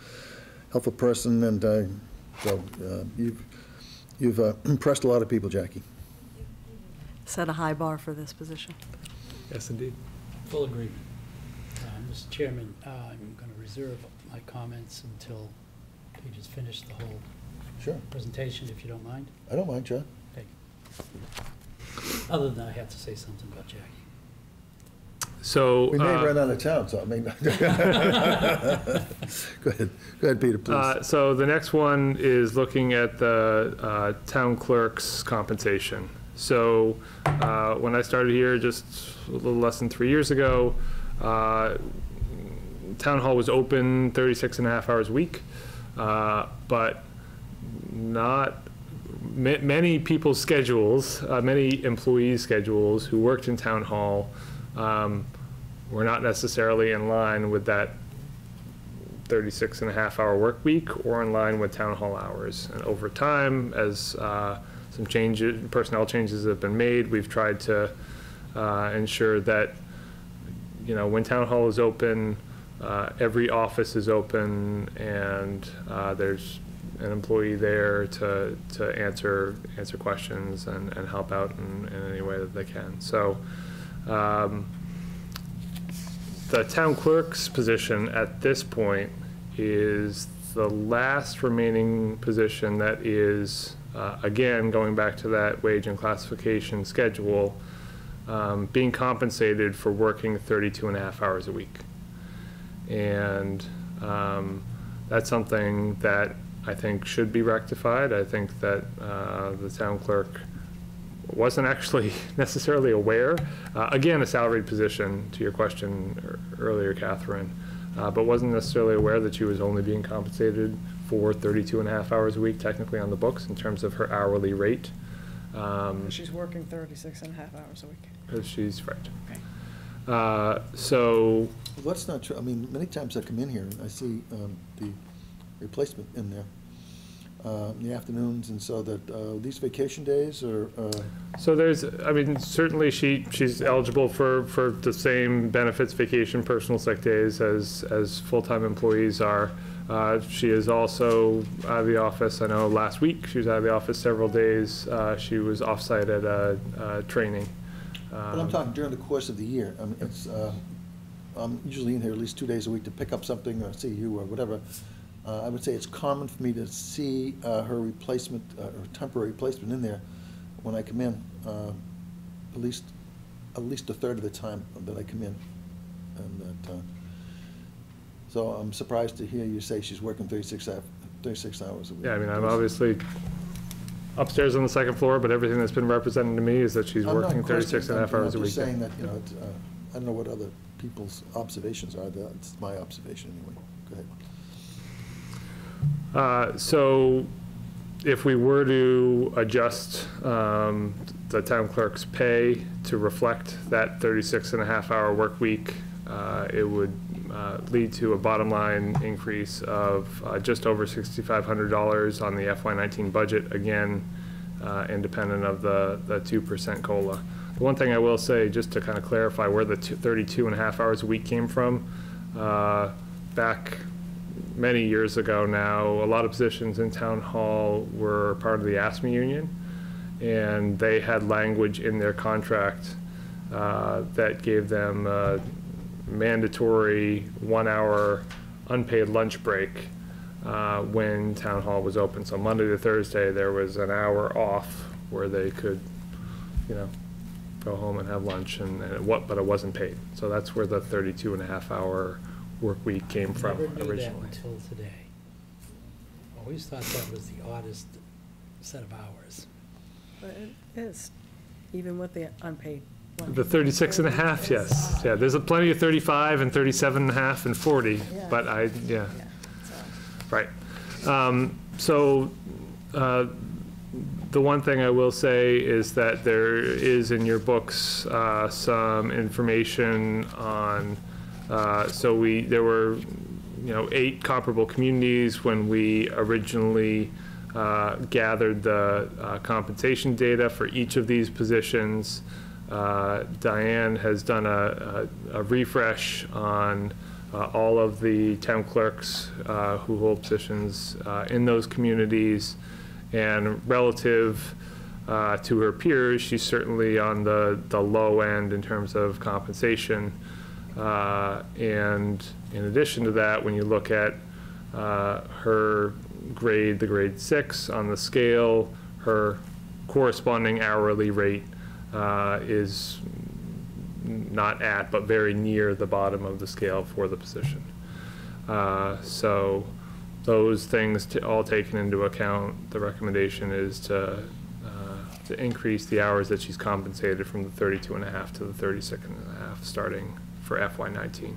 [SPEAKER 5] helpful person, and so you've impressed a lot of people, Jackie.
[SPEAKER 3] Set a high bar for this position.
[SPEAKER 1] Yes, indeed.
[SPEAKER 2] Full agreement. Mr. Chairman, I'm going to reserve my comments until you just finish the whole
[SPEAKER 5] Sure.
[SPEAKER 2] presentation, if you don't mind.
[SPEAKER 5] I don't mind, John.
[SPEAKER 2] Thank you. Other than I have to say something about Jackie.
[SPEAKER 1] So
[SPEAKER 5] We may run out of town, so I may not. Go ahead, Peter, please.
[SPEAKER 1] So the next one is looking at the town clerk's compensation. So when I started here just a little less than 3 years ago, town hall was open 36 and a half hours a week, but not many people's schedules, many employees' schedules who worked in town hall were not necessarily in line with that 36 and a half hour work week or in line with town hall hours. And over time, as some personnel changes have been made, we've tried to ensure that, you know, when town hall is open, every office is open, and there's an employee there to answer questions and help out in any way that they can. So the town clerk's position at this point is the last remaining position that is, again, going back to that wage and classification schedule, being compensated for working 32 and a half hours a week. And that's something that I think should be rectified. I think that the town clerk wasn't actually necessarily aware. Again, a salaried position, to your question earlier, Catherine, but wasn't necessarily aware that she was only being compensated for 32 and a half hours a week, technically on the books, in terms of her hourly rate.
[SPEAKER 3] She's working 36 and a half hours a week.
[SPEAKER 1] She's right.
[SPEAKER 3] Okay.
[SPEAKER 1] So.
[SPEAKER 5] Well, that's not true. I mean, many times I come in here and I see the replacement in there. in the afternoons, and so that these vacation days are,
[SPEAKER 1] So there's, I mean, certainly she's eligible for the same benefits, vacation, personal sick days as full-time employees are. She is also out of the office. I know last week she was out of the office several days. She was off-site at a training.
[SPEAKER 5] but I'm talking during the course of the year. I mean, it's, I'm usually in here at least 2 days a week to pick up something or see you or whatever. I would say it's common for me to see her replacement, or temporary replacement in there when I come in, at least a third of the time that I come in. And that, so I'm surprised to hear you say she's working 36 hours a week.
[SPEAKER 1] Yeah, I mean, I'm obviously upstairs on the second floor, but everything that's been represented to me is that she's
[SPEAKER 5] I'm not
[SPEAKER 1] working 36 and a half hours a
[SPEAKER 5] I'm
[SPEAKER 1] week.
[SPEAKER 5] just saying that, you know, it's, I don't know what other people's observations are. That's my observation anyway. Go ahead.
[SPEAKER 1] So if we were to adjust the town clerk's pay to reflect that 36 and a half hour work week, it would lead to a bottom line increase of just over $6,500 on the FY19 budget, again, independent of the 2% COLA. The one thing I will say, just to kind of clarify where the 32 and a half hours a week came from, back many years ago now, a lot of positions in town hall were part of the ASME union, and they had language in their contract that gave them a mandatory 1 hour unpaid lunch break when town hall was open. So Monday to Thursday, there was an hour off where they could, you know, go home and have lunch, but it wasn't paid. So that's where the 32 and a half hour work week came from
[SPEAKER 2] Never knew that
[SPEAKER 1] originally.
[SPEAKER 2] until today. Always thought that was the oddest set of hours.
[SPEAKER 3] But it is, even with the unpaid one.
[SPEAKER 1] The 36 and a half, yes. Yeah, there's plenty of 35 and 37 and a half and 40,
[SPEAKER 3] Yeah.
[SPEAKER 1] but yeah,
[SPEAKER 3] Yeah, so.
[SPEAKER 1] right. So the one thing I will say is that there is in your books some information on, there were, 8 comparable communities when we originally gathered the compensation data for each of these positions. Diane has done a refresh on all of the town clerks who hold positions in those communities, and relative to her peers, she's certainly on the low end in terms of compensation. And in addition to that, when you look at her grade, the grade 6 on the scale, her corresponding hourly rate is not at, but very near the bottom of the scale for the position. So those things all taken into account, the recommendation is to increase the hours that she's compensated from the 32 and a half to the 36 and a half starting for FY19.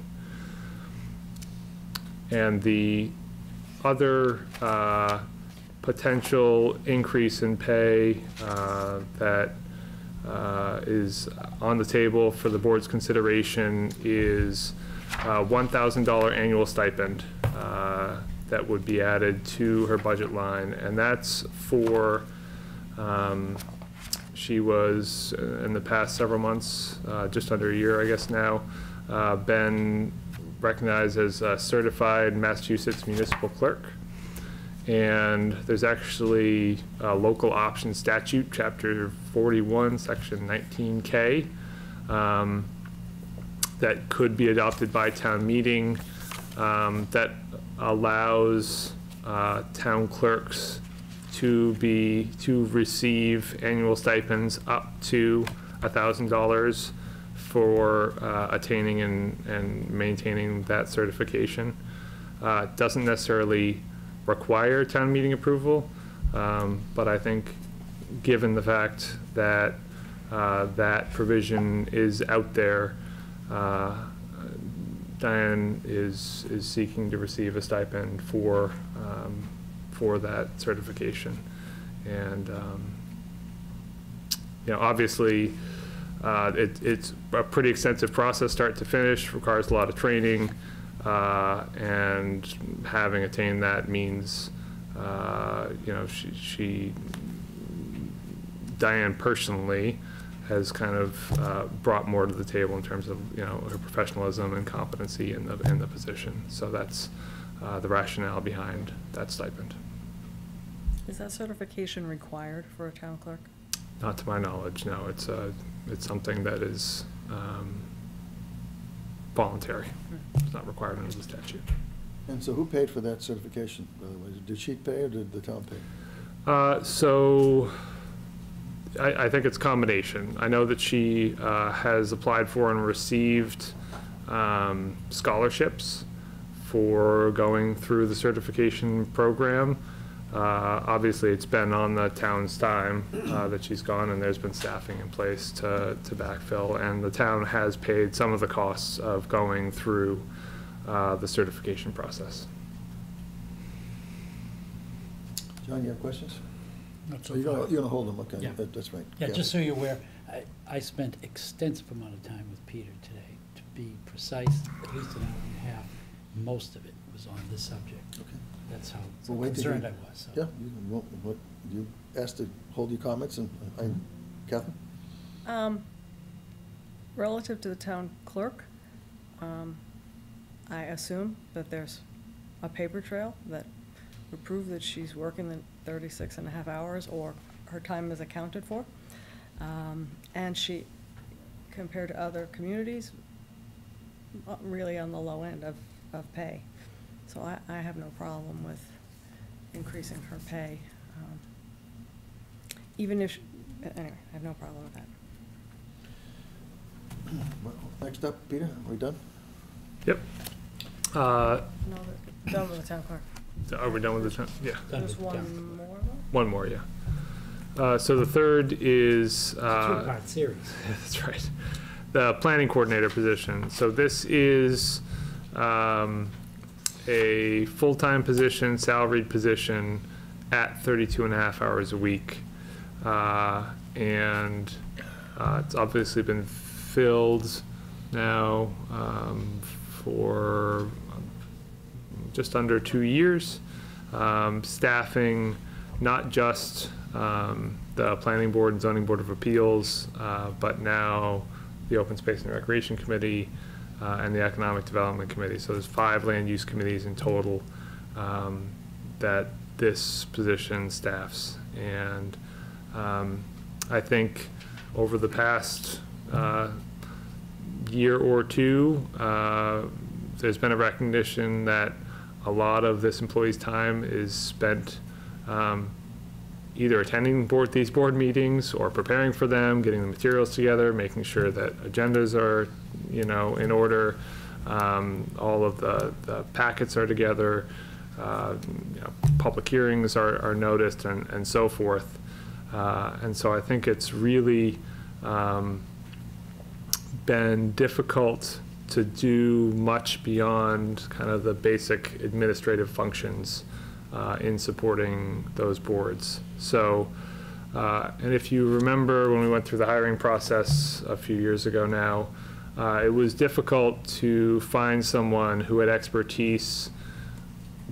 [SPEAKER 1] And the other potential increase in pay that is on the table for the board's consideration is $1,000 annual stipend that would be added to her budget line, and that's for she was in the past several months, just under a year I guess now, been recognized as a certified Massachusetts municipal clerk. And there's actually a local option statute, chapter 41, section 19K, that could be adopted by town meeting, that allows town clerks to receive annual stipends up to $1,000 for attaining and maintaining that certification. Doesn't necessarily require town meeting approval, but I think given the fact that that provision is out there, Diane is seeking to receive a stipend for that certification. And obviously it's a pretty extensive process start to finish, requires a lot of training, and having attained that means you know, Diane personally has kind of brought more to the table in terms of, you know, her professionalism and competency in the position. So that's the rationale behind that stipend.
[SPEAKER 3] Is that certification required for a town clerk?
[SPEAKER 1] Not to my knowledge, no. It's something that is voluntary. It's not required under the statute.
[SPEAKER 5] And so who paid for that certification, by the way? Did she pay or did the town pay?
[SPEAKER 1] So I think it's a combination. I know that she has applied for and received scholarships for going through the certification program. Obviously, it's been on the town's time that she's gone, and there's been staffing in place to backfill, and the town has paid some of the costs of going through the certification process.
[SPEAKER 5] John, you have questions?
[SPEAKER 2] Not so
[SPEAKER 5] You're
[SPEAKER 2] far.
[SPEAKER 5] gonna hold them, okay,
[SPEAKER 2] Yeah.
[SPEAKER 5] that's right.
[SPEAKER 2] Yeah, just so you're aware, I spent extensive amount of time with Peter today. To be precise, at least an hour and a half. Most of it was on this subject.
[SPEAKER 5] Okay.
[SPEAKER 2] That's how
[SPEAKER 5] Well, wait till
[SPEAKER 2] concerned
[SPEAKER 5] you-
[SPEAKER 2] I was. So.
[SPEAKER 5] Yeah, you asked to hold your comments, and Catherine?
[SPEAKER 3] Relative to the town clerk, I assume that there's a paper trail that would prove that she's working the 36 and a half hours, or her time is accounted for. And she, compared to other communities, really on the low end of pay. So I have no problem with increasing her pay. Even if, anyway, I have no problem with that.
[SPEAKER 5] Well, next up, Peter, are we done?
[SPEAKER 1] Yep.
[SPEAKER 3] No, done with the town clerk.
[SPEAKER 1] Are we done with the time? Yeah.
[SPEAKER 2] Done
[SPEAKER 3] There's
[SPEAKER 2] with
[SPEAKER 3] one
[SPEAKER 2] down.
[SPEAKER 3] more though?
[SPEAKER 1] One more, yeah. So the third is.
[SPEAKER 2] It's a two-part series.
[SPEAKER 1] That's right. The planning coordinator position. So this is a full-time position, salaried position at 32 and a half hours a week. And it's obviously been filled now for just under 2 years. Staffing not just the Planning Board and Zoning Board of Appeals, but now the Open Space and Recreation Committee and the Economic Development Committee. So there's 5 land use committees in total that this position staffs. And I think over the past year or two, there's been a recognition that a lot of this employee's time is spent either attending these board meetings or preparing for them, getting the materials together, making sure that agendas are, you know, in order, all of the packets are together, you know, public hearings are noticed, and so forth. And so I think it's really been difficult to do much beyond kind of the basic administrative functions in supporting those boards. So, and if you remember when we went through the hiring process a few years ago now, it was difficult to find someone who had expertise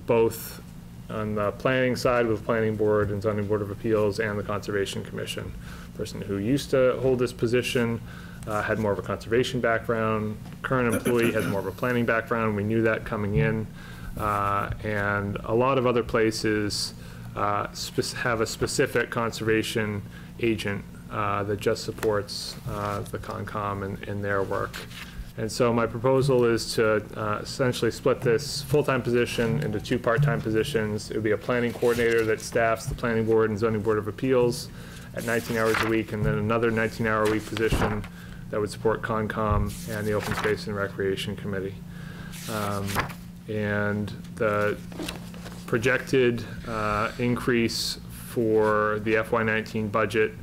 [SPEAKER 1] both on the planning side with Planning Board and Zoning Board of Appeals and the Conservation Commission. Person who used to hold this position had more of a conservation background. Current employee has more of a planning background. We knew that coming in. And a lot of other places have a specific conservation agent that just supports the Concom in their work. And so my proposal is to essentially split this full-time position into 2 part-time positions. It would be a planning coordinator that staffs the Planning Board and Zoning Board of Appeals at 19 hours a week, and then another 19-hour-a-week position that would support Concom and the Open Space and Recreation Committee. And the projected increase for the FY19 budget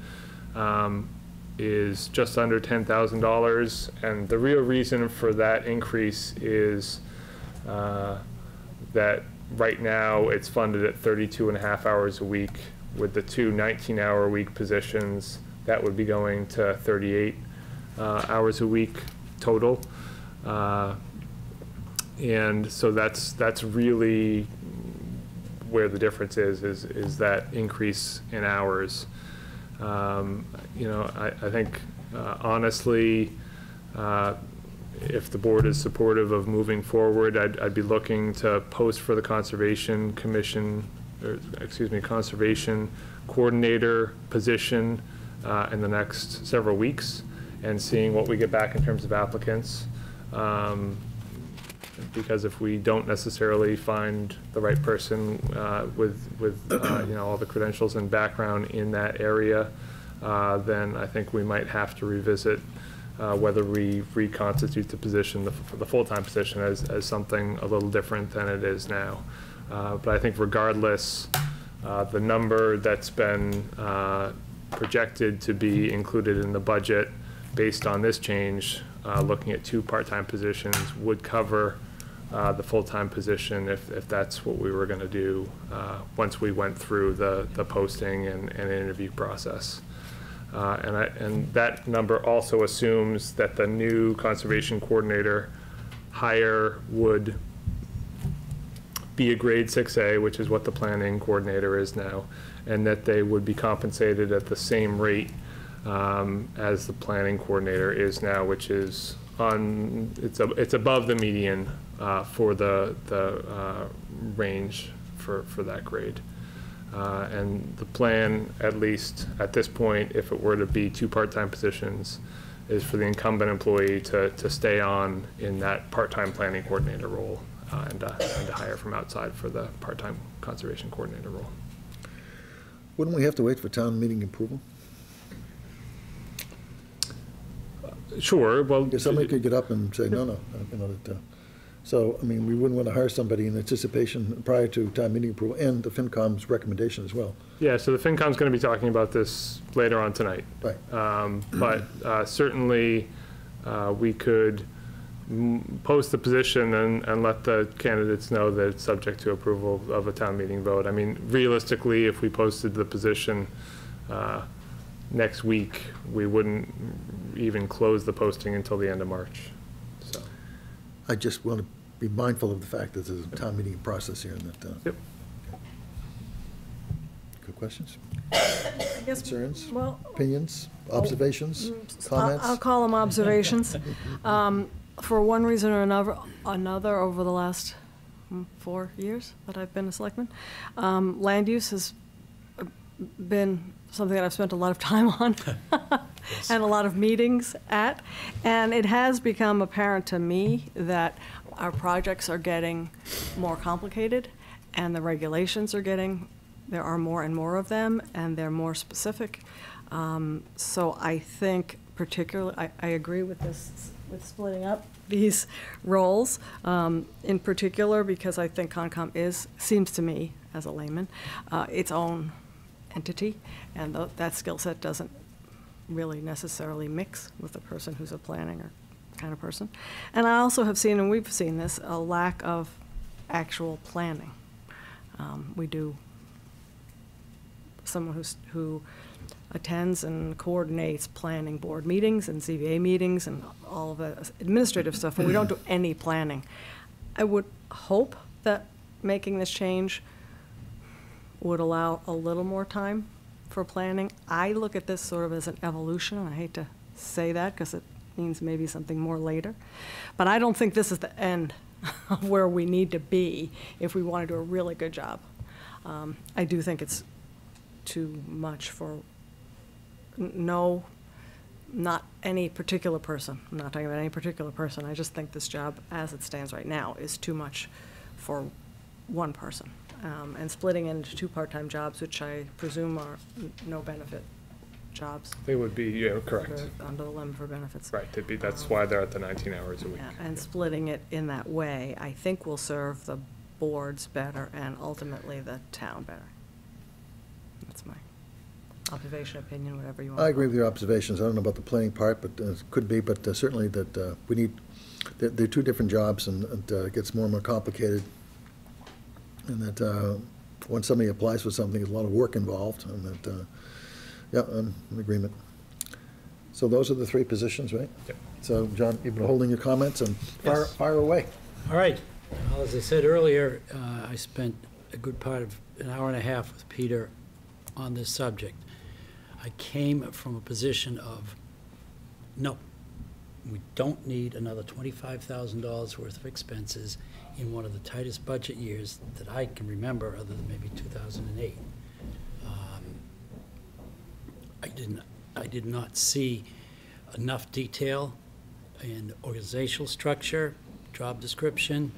[SPEAKER 1] is just under $10,000, and the real reason for that increase is that right now it's funded at 32 and a half hours a week. With the 2 19-hour-a-week positions, that would be going to 38 hours a week total. And so that's really where the difference is that increase in hours. You know, I think honestly, if the board is supportive of moving forward, I'd be looking to post for the Conservation Commission, or excuse me, Conservation Coordinator position in the next several weeks, and seeing what we get back in terms of applicants. Because if we don't necessarily find the right person with you know, all the credentials and background in that area, then I think we might have to revisit whether we reconstitute the position, the full-time position, as something a little different than it is now. But I think regardless, the number that's been projected to be included in the budget based on this change, looking at 2 part-time positions, would cover the full-time position if that's what we were going to do once we went through the posting and interview process. And that number also assumes that the new conservation coordinator hire would be a grade 6A, which is what the planning coordinator is now, and that they would be compensated at the same rate as the planning coordinator is now, which is it's above the median for the range for that grade. And the plan, at least at this point, if it were to be 2 part-time positions, is for the incumbent employee to stay on in that part-time planning coordinator role and to hire from outside for the part-time conservation coordinator role.
[SPEAKER 5] Wouldn't we have to wait for town meeting approval?
[SPEAKER 1] Sure, well.
[SPEAKER 5] Because somebody could get up and say, no, you know, that, so, I mean, we wouldn't want to hire somebody in anticipation prior to town meeting approval and the FinCom's recommendation as well.
[SPEAKER 1] Yeah, so the FinCom's going to be talking about this later on tonight.
[SPEAKER 5] Right.
[SPEAKER 1] But certainly we could post the position and let the candidates know that it's subject to approval of a town meeting vote. I mean, realistically, if we posted the position next week, we wouldn't even close the posting until the end of March. So
[SPEAKER 5] I just want to be mindful of the fact that there's a town meeting process here and that.
[SPEAKER 1] Yep.
[SPEAKER 5] Good questions?
[SPEAKER 3] I guess,
[SPEAKER 5] Concerns?
[SPEAKER 3] well,
[SPEAKER 5] Opinions? Observations? Comments?
[SPEAKER 3] I'll call them observations. For one reason or another over the last 4 years that I've been a selectman, land use has been something that I've spent a lot of time on and a lot of meetings at. And it has become apparent to me that our projects are getting more complicated and the regulations are there are more and more of them and they're more specific. So I think particularly, I agree with this, with splitting up these roles, in particular because I think Concom seems to me, as a layman, its own entity, and that skill set doesn't really necessarily mix with a person who's a planning or kind of person. And I also have seen, and we've seen this, a lack of actual planning. We do, someone who attends and coordinates planning board meetings and ZBA meetings and all of the administrative stuff, and we don't do any planning. I would hope that making this change would allow a little more time for planning. I look at this sort of as an evolution, and I hate to say that because it means maybe something more later. But I don't think this is the end of where we need to be if we want to do a really good job. I do think it's too much for not any particular person. I'm not talking about any particular person. I just think this job, as it stands right now, is too much for one person. And splitting it into 2 part-time jobs, which I presume are no benefit jobs.
[SPEAKER 1] they would be, yeah, correct.
[SPEAKER 3] Under the limit for benefits.
[SPEAKER 1] Right, that's why they're at the 19 hours a week.
[SPEAKER 3] Yeah, and splitting it in that way, I think will serve the boards better and ultimately the town better. That's my observation, opinion, whatever you want.
[SPEAKER 5] I agree with your observations. I don't know about the planning part, but it could be, but certainly that we need, they're 2 different jobs, and it gets more and more complicated. And that when somebody applies for something, there's a lot of work involved, and that, yeah, I'm in agreement. So those are the 3 positions, right?
[SPEAKER 1] Yep.
[SPEAKER 5] So, John, you've been holding your comments, and
[SPEAKER 2] Yes.
[SPEAKER 5] fire away.
[SPEAKER 2] All right. Well, as I said earlier, I spent a good part of an hour and a half with Peter on this subject. I came from a position of, no, we don't need another $25,000 worth of expenses in one of the tightest budget years that I can remember, other than maybe 2008. I did not see enough detail in organizational structure, job description,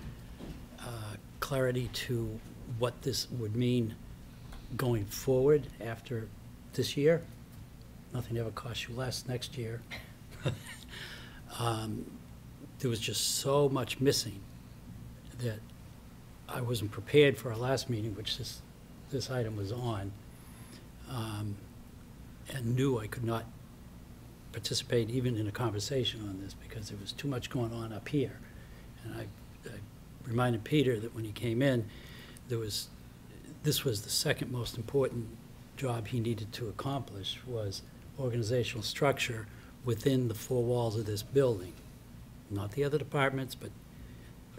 [SPEAKER 2] clarity to what this would mean going forward after this year. Nothing ever costs you less next year. There was just so much missing that I wasn't prepared for our last meeting, which this item was on, and knew I could not participate even in a conversation on this because there was too much going on up here. And I reminded Peter that when he came in, this was the second most important job he needed to accomplish, was organizational structure within the four walls of this building. Not the other departments, but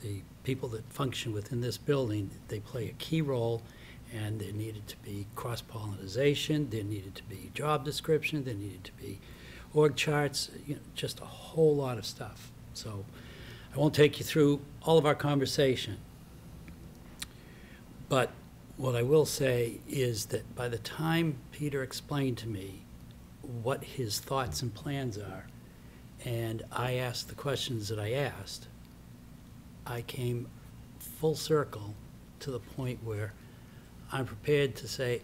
[SPEAKER 2] the people that function within this building. They play a key role, and there needed to be cross-pollination, there needed to be job description, there needed to be org charts, just a whole lot of stuff. So I won't take you through all of our conversation, but what I will say is that by the time Peter explained to me what his thoughts and plans are, and I asked the questions that I asked, I came full circle to the point where I'm prepared to say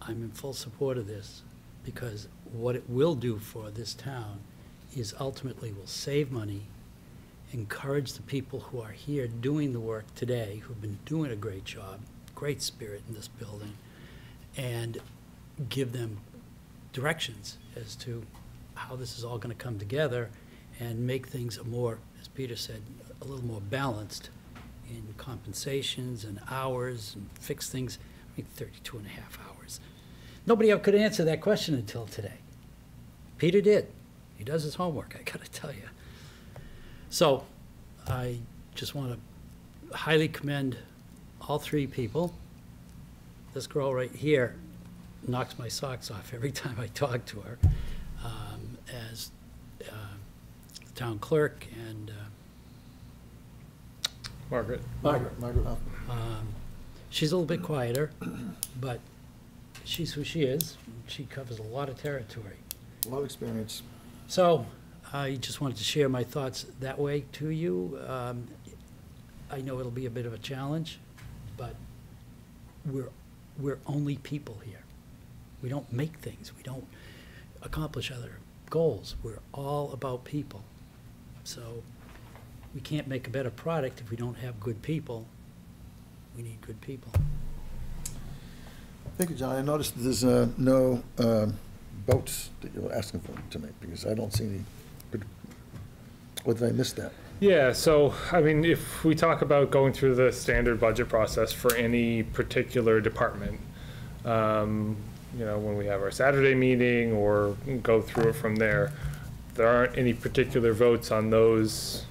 [SPEAKER 2] I'm in full support of this, because what it will do for this town is ultimately will save money, encourage the people who are here doing the work today, who've been doing a great job, great spirit in this building, and give them directions as to how this is all going to come together and make things more, as Peter said, a little more balanced in compensations and hours, and fix things. I mean, 32 and a half hours. Nobody ever could answer that question until today. Peter did. He does his homework, I gotta tell you. So I just want to highly commend all three people. This girl right here knocks my socks off every time I talk to her, as the town clerk and
[SPEAKER 1] Margaret.
[SPEAKER 5] Margaret.
[SPEAKER 2] she's a little bit quieter, but she's who she is. She covers a lot of territory.
[SPEAKER 5] A lot of experience.
[SPEAKER 2] So I just wanted to share my thoughts that way to you. I know it'll be a bit of a challenge, but we're only people here. We don't make things. We don't accomplish other goals. We're all about people. So we can't make a better product if we don't have good people. We need good people.
[SPEAKER 5] Thank you, John. I noticed there's no votes that you're asking for tonight, because I don't see any. Or did I miss that?
[SPEAKER 1] Yeah, so, I mean, if we talk about going through the standard budget process for any particular department, when we have our Saturday meeting or go through it from there aren't any particular votes on those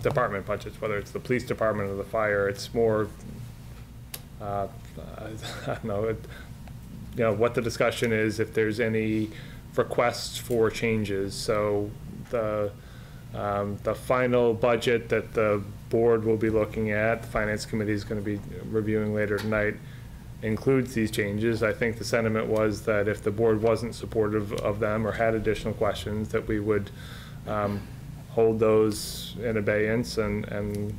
[SPEAKER 1] department budgets, whether it's the police department or the fire. It's more, I don't know, what the discussion is, if there's any requests for changes. So the final budget that the board will be looking at, the finance committee is going to be reviewing later tonight, includes these changes. I think the sentiment was that if the board wasn't supportive of them or had additional questions, that we would hold those in abeyance and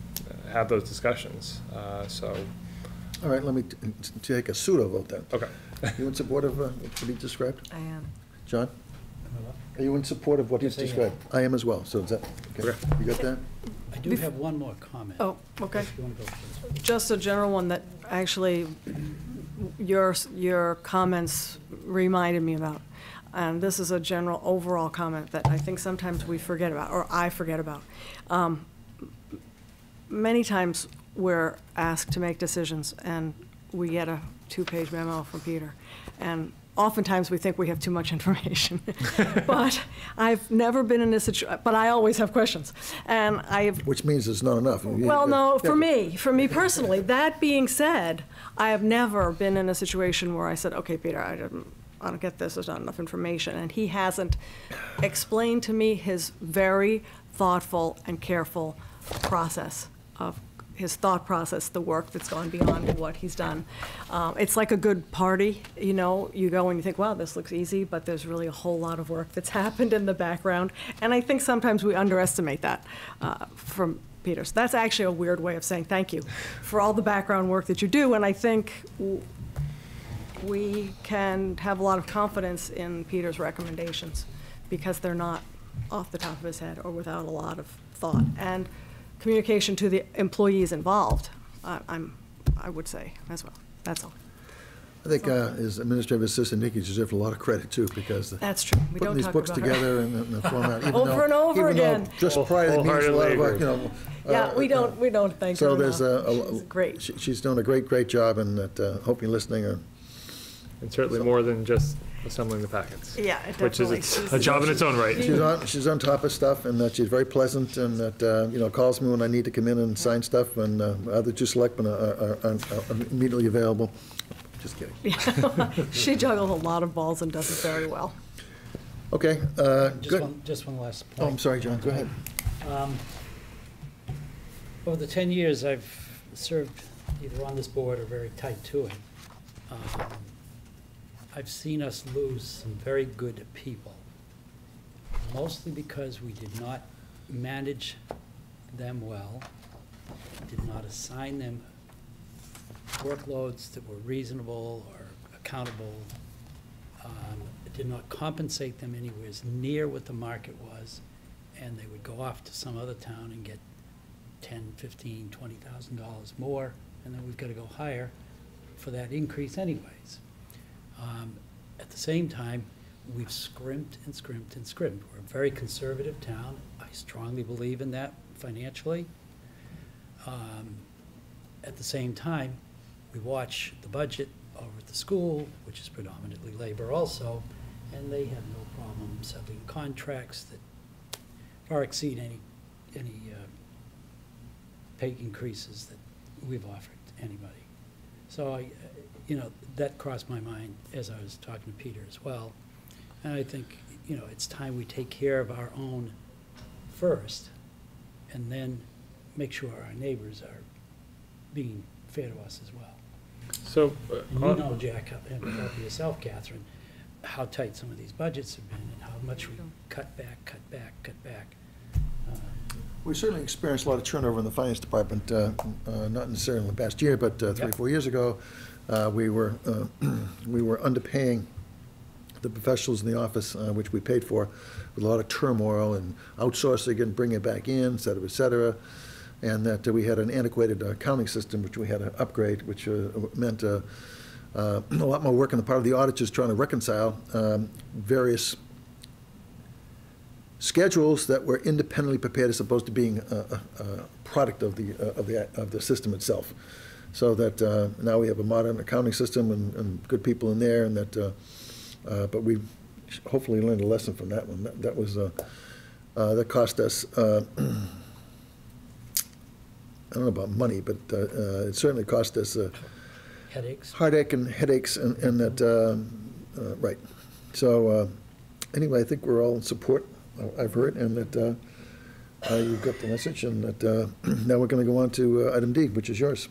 [SPEAKER 1] have those discussions.
[SPEAKER 5] All right, let me take a pseudo vote then.
[SPEAKER 1] Okay.
[SPEAKER 5] You in support of what he described?
[SPEAKER 3] I am.
[SPEAKER 5] John? Are you in support of what he's
[SPEAKER 2] Yes, I am.
[SPEAKER 5] described? I am as well, so is that, okay,
[SPEAKER 1] Okay.
[SPEAKER 5] you got that?
[SPEAKER 2] I do have one more comment.
[SPEAKER 3] Oh, okay.
[SPEAKER 2] If you want to go first.
[SPEAKER 3] Just a general one that actually your comments reminded me about. And this is a general overall comment that I think sometimes we forget about, or I forget about. Many times we're asked to make decisions, and we get a 2-page memo from Peter. And oftentimes we think we have too much information. But I've never been in a situation, but I always have questions. And
[SPEAKER 5] Which means it's not enough.
[SPEAKER 3] well, no, for me personally, that being said, I have never been in a situation where I said, okay, Peter, I don't get this, there's not enough information. And he hasn't explained to me his very thoughtful and careful process of his thought process, the work that's gone beyond what he's done. It's like a good party, you know, you go and you think, wow, this looks easy, but there's really a whole lot of work that's happened in the background. And I think sometimes we underestimate that from Peter. So that's actually a weird way of saying thank you for all the background work that you do. And I think we can have a lot of confidence in Peter's recommendations because they're not off the top of his head or without a lot of thought. And communication to the employees involved, I would say as well. That's all.
[SPEAKER 5] I think his administrative assistant, Nikki, deserves a lot of credit, too, because
[SPEAKER 3] That's true. We
[SPEAKER 5] putting
[SPEAKER 3] don't
[SPEAKER 5] these
[SPEAKER 3] talk
[SPEAKER 5] books
[SPEAKER 3] about her.
[SPEAKER 5] together and the format, even
[SPEAKER 3] Over
[SPEAKER 5] though-
[SPEAKER 3] and over
[SPEAKER 5] even though
[SPEAKER 3] again.
[SPEAKER 5] just prior to the meetings, a lot of,
[SPEAKER 1] Wholeheartedly
[SPEAKER 5] you know.
[SPEAKER 3] Yeah, we don't thank her
[SPEAKER 5] So there's
[SPEAKER 3] enough. She's great.
[SPEAKER 5] She's doing a great job, and that, hope you're listening.
[SPEAKER 1] And certainly more than just assembling the packets.
[SPEAKER 3] Yeah, it
[SPEAKER 1] Which is
[SPEAKER 3] definitely.
[SPEAKER 1] a job in its own right.
[SPEAKER 5] She's on top of stuff, and that she's very pleasant, and that, you know, calls me when I need to come in and sign stuff, and other two selectmen are immediately available. Just kidding.
[SPEAKER 3] She juggles a lot of balls and does it very well.
[SPEAKER 5] Okay, good.
[SPEAKER 2] Just one last
[SPEAKER 5] Oh, I'm
[SPEAKER 2] point.
[SPEAKER 5] sorry, John, go ahead.
[SPEAKER 2] Over the 10 years I've served either on this board or very tight to it, I've seen us lose some very good people, mostly because we did not manage them well, did not assign them workloads that were reasonable or accountable, did not compensate them anywhere near what the market was, and they would go off to some other town and get $10,000, $15,000, $20,000 more, and then we've got to go higher for that increase anyways. At the same time, we've scrimped and scrimped and scrimped. We're a very conservative town. I strongly believe in that financially. At the same time, we watch the budget over at the school, which is predominantly labor also, and they have no problem settling contracts that far exceed any pay increases that we've offered to anybody. So that crossed my mind as I was talking to Peter as well. And I think, it's time we take care of our own first, and then make sure our neighbors are being fair to us as well.
[SPEAKER 1] So,
[SPEAKER 2] You know, Jack, and help yourself, Catherine, how tight some of these budgets have been and how much we cut back.
[SPEAKER 5] We certainly experienced a lot of turnover in the finance department, not necessarily in the past year, but 3 or 4 years ago. We were underpaying the professionals in the office, which we paid for, with a lot of turmoil and outsourcing and bringing it back in, et cetera, and that we had an antiquated accounting system, which we had to upgrade, which meant a lot more work on the part of the auditors trying to reconcile various schedules that were independently prepared as opposed to being a product of the system itself. So that now we have a modern accounting system and good people in there, and that but we hopefully learned a lesson from that one. That was that cost us I don't know about money, but it certainly cost us
[SPEAKER 2] Headaches.
[SPEAKER 5] heartache and headaches, and that right. So anyway, I think we're all in support. I've heard, and that you got the message, and that now we're going to go on to item D, which is yours.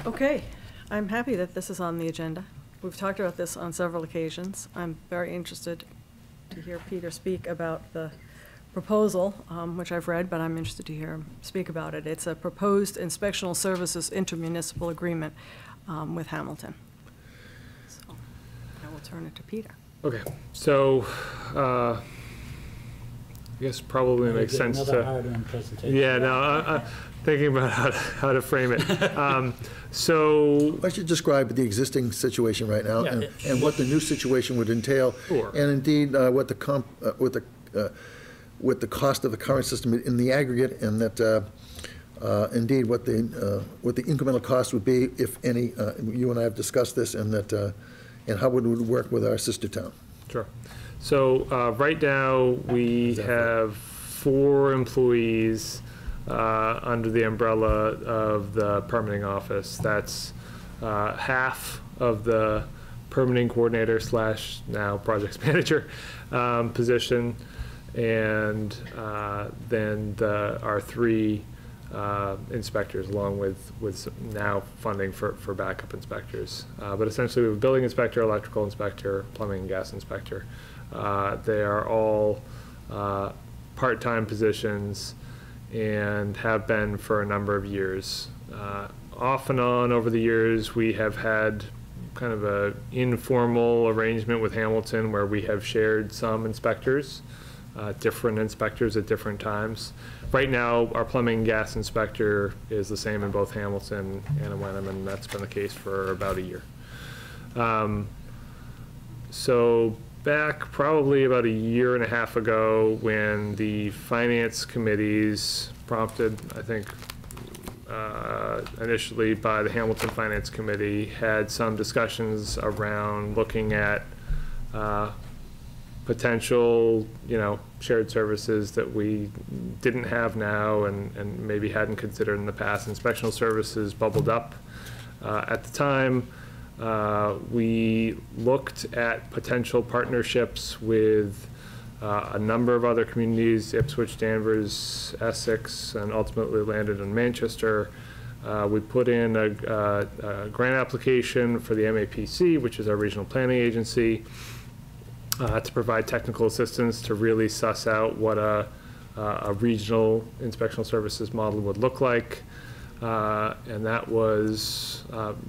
[SPEAKER 3] Okay, I'm happy that this is on the agenda. We've talked about this on several occasions. I'm very interested to hear Peter speak about the proposal, which I've read, but I'm interested to hear him speak about it. It's a proposed inspectional services intermunicipal agreement with Hamilton. So I will turn it to Peter.
[SPEAKER 1] okay, so, I guess probably makes sense to.
[SPEAKER 2] Another hard-earned presentation.
[SPEAKER 1] Yeah, no, I'm thinking about how to frame it. So,
[SPEAKER 5] Why don't you describe the existing situation right now,
[SPEAKER 2] Yeah.
[SPEAKER 5] and what the new situation would entail,
[SPEAKER 1] Sure.
[SPEAKER 5] and indeed what the cost of the current system in the aggregate, and that indeed what the incremental cost would be, if any. You and I have discussed this, and that and how it would work with our sister town.
[SPEAKER 1] Sure. So right now, we have 4 employees under the umbrella of the permitting office. That's half of the permitting coordinator / now projects manager position, and then our 3 inspectors, along with some now funding for backup inspectors. But essentially, we have a building inspector, electrical inspector, plumbing and gas inspector. They are all part-time positions and have been for a number of years. Off and on over the years, we have had kind of a informal arrangement with Hamilton where we have shared some inspectors, different inspectors at different times. Right now, our plumbing and gas inspector is the same in both Hamilton and in Wenham, and that's been the case for about a year. So back probably about a year and a half ago, when the finance committees prompted, I think, initially by the Hamilton Finance Committee, had some discussions around looking at potential, shared services that we didn't have now and maybe hadn't considered in the past. Inspectional services bubbled up. At the time, we looked at potential partnerships with a number of other communities, Ipswich, Danvers, Essex, and ultimately landed in Manchester. We put in a grant application for the MAPC, which is our regional planning agency, to provide technical assistance to really suss out what a regional inspectional services model would look like. And that was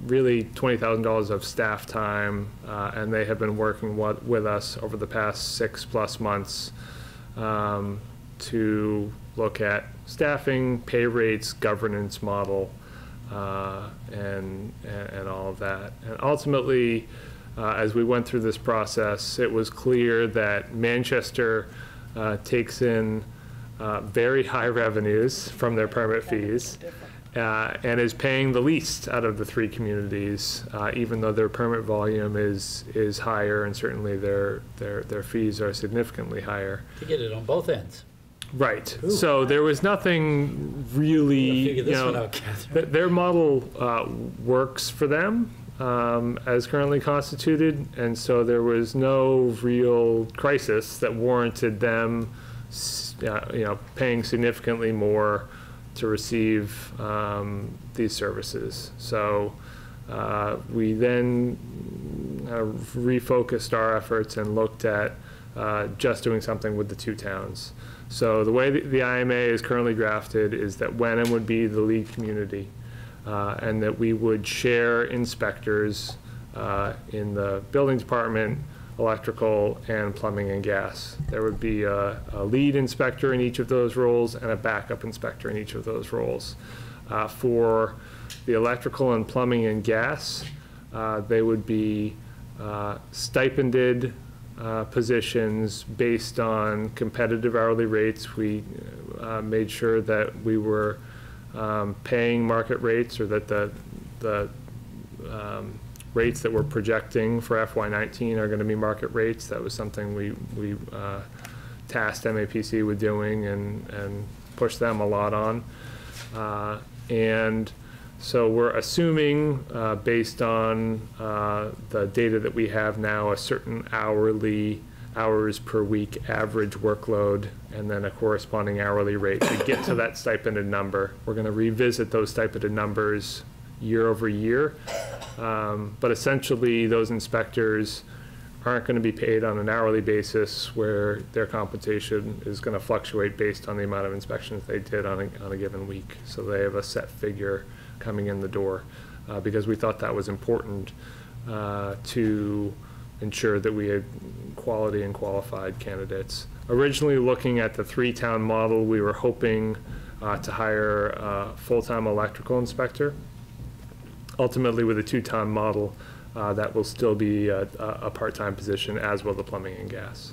[SPEAKER 1] really $20,000 of staff time, and they have been working with us over the past 6+ months to look at staffing, pay rates, governance model, and all of that. And ultimately, as we went through this process, it was clear that Manchester takes in very high revenues from their permit fees. And is paying the least out of the 3 communities, even though their permit volume is higher, and certainly their fees are significantly higher.
[SPEAKER 2] To get it on both ends.
[SPEAKER 1] Right. Ooh. So there was nothing really.
[SPEAKER 2] Figure this one out, Catherine.
[SPEAKER 1] Their model works for them as currently constituted, and so there was no real crisis that warranted them, paying significantly more to receive these services. So we then refocused our efforts and looked at just doing something with the 2 towns. So the way the IMA is currently drafted is that Wenham would be the lead community, and that we would share inspectors in the building department, electrical, and plumbing and gas. There would be a lead inspector in each of those roles and a backup inspector in each of those roles. For the electrical and plumbing and gas, they would be stipended positions based on competitive hourly rates. We made sure that we were paying market rates, or that the rates that we're projecting for FY19 are going to be market rates. That was something we tasked MAPC with doing and pushed them a lot on. And so we're assuming, based on the data that we have now, a certain hourly hours per week average workload, and then a corresponding hourly rate to get to that stipended number. We're going to revisit those stipended numbers year over year. But essentially, those inspectors aren't going to be paid on an hourly basis, where their compensation is going to fluctuate based on the amount of inspections they did on a given week. So they have a set figure coming in the door, because we thought that was important to ensure that we had quality and qualified candidates. Originally, looking at the 3-town model, we were hoping to hire a full-time electrical inspector. Ultimately, with a 2-town model, that will still be a part-time position, as will the plumbing and gas.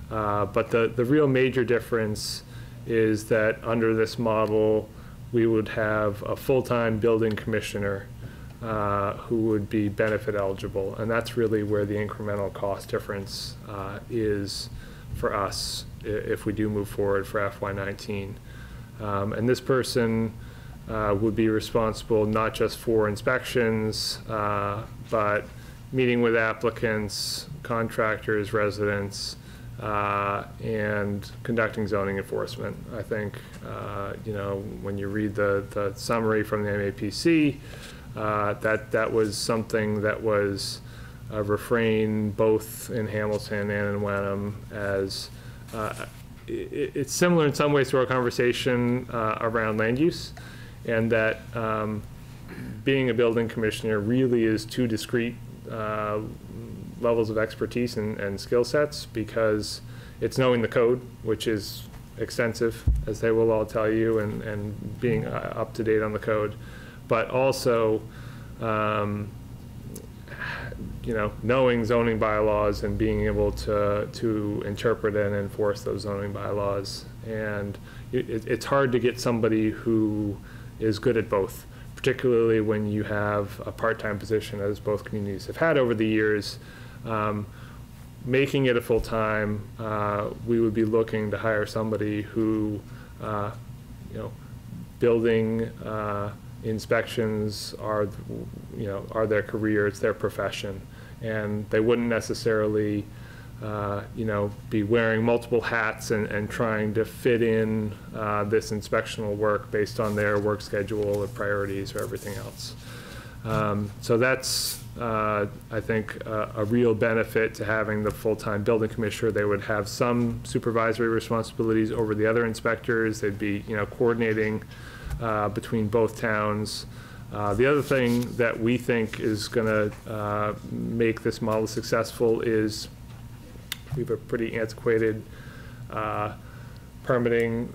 [SPEAKER 1] But the real major difference is that under this model, we would have a full-time building commissioner who would be benefit eligible. And that's really where the incremental cost difference is for us if we do move forward for FY19. And this person would be responsible not just for inspections, but meeting with applicants, contractors, residents, and conducting zoning enforcement. I think, you know, when you read the summary from the MAPC, that was something that was a refrain both in Hamilton and in Wenham, as it's similar in some ways to our conversation around land use, and that being a building commissioner really is two discrete levels of expertise and skill sets, because it's knowing the code, which is extensive, as they will all tell you, and being up to date on the code, but also you know, knowing zoning bylaws and being able to interpret and enforce those zoning bylaws. And it's hard to get somebody who is good at both, particularly when you have a part-time position, as both communities have had over the years. Making it a full-time, we would be looking to hire somebody who, you know, building inspections are, you know, are their career, it's their profession, and they wouldn't necessarily, you know, be wearing multiple hats and trying to fit in this inspectional work based on their work schedule or priorities or everything else. So that's, I think, a real benefit to having the full-time building commissioner. They would have some supervisory responsibilities over the other inspectors. They'd be, you know, coordinating between both towns. The other thing that we think is going to make this model successful is we have a pretty antiquated permitting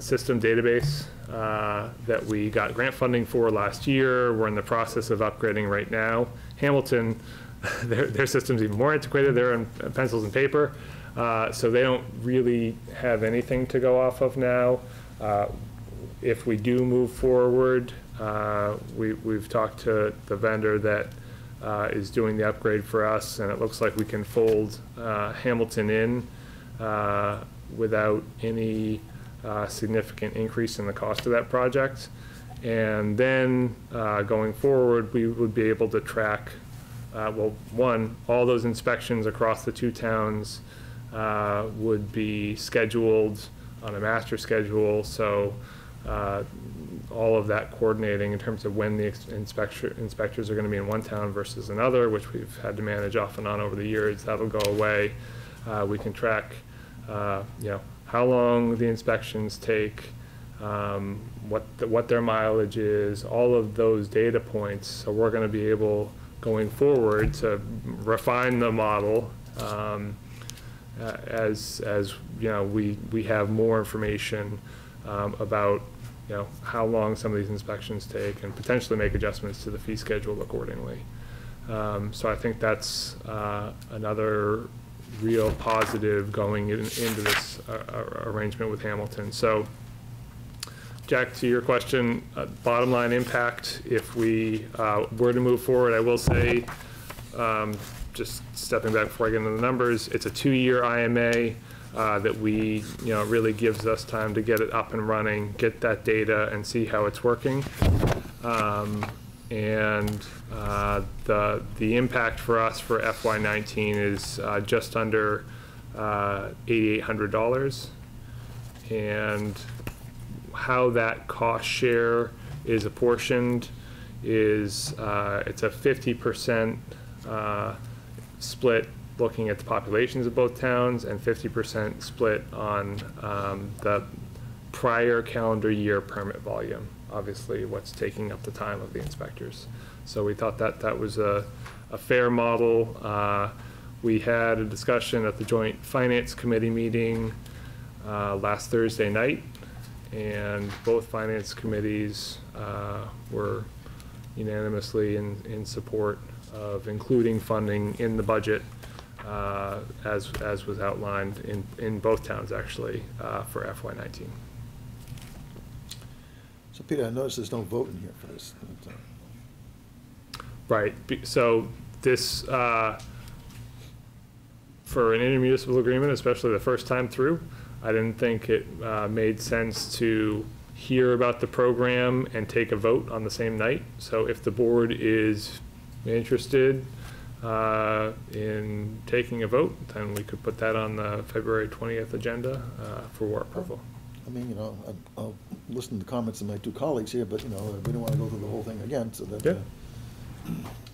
[SPEAKER 1] system database that we got grant funding for last year. We're in the process of upgrading right now. Hamilton, their system's even more antiquated. They're on pencils and paper, so they don't really have anything to go off of now. If we do move forward, we've talked to the vendor that is doing the upgrade for us, and it looks like we can fold Hamilton in without any significant increase in the cost of that project. And then going forward, we would be able to track, well, one, all those inspections across the two towns would be scheduled on a master schedule. So all of that coordinating in terms of when the inspectors are going to be in one town versus another, which we've had to manage off and on over the years, that'll go away. We can track, you know, how long the inspections take, what their mileage is, all of those data points. So we're going to be able, going forward, to refine the model as you know, we have more information about, you know, how long some of these inspections take, and potentially make adjustments to the fee schedule accordingly. So I think that's another real positive going into this arrangement with Hamilton. So, Jack, to your question, bottom line impact, if we were to move forward, I will say, just stepping back before I get into the numbers, it's a 2-year IMA that we, you know, really gives us time to get it up and running, get that data, and see how it's working. And the impact for us for FY19 is just under $8,800, and how that cost share is apportioned is it's a 50% split looking at the populations of both towns, and 50% split on the prior calendar year permit volume, obviously what's taking up the time of the inspectors. So we thought that that was a fair model. We had a discussion at the Joint Finance Committee meeting last Thursday night, and both finance committees were unanimously in support of including funding in the budget as was outlined in both towns, actually, for FY19.
[SPEAKER 5] So Peter, I noticed there's no vote in here for this.
[SPEAKER 1] Right, so this, for an intermunicipal agreement, especially the first time through, I didn't think it made sense to hear about the program and take a vote on the same night. So if the board is interested in taking a vote, then we could put that on the February 20th agenda for war approval.
[SPEAKER 5] I mean, I'll listen to the comments of my two colleagues here, but, we don't want to go through the whole thing again, so that.
[SPEAKER 1] Yeah.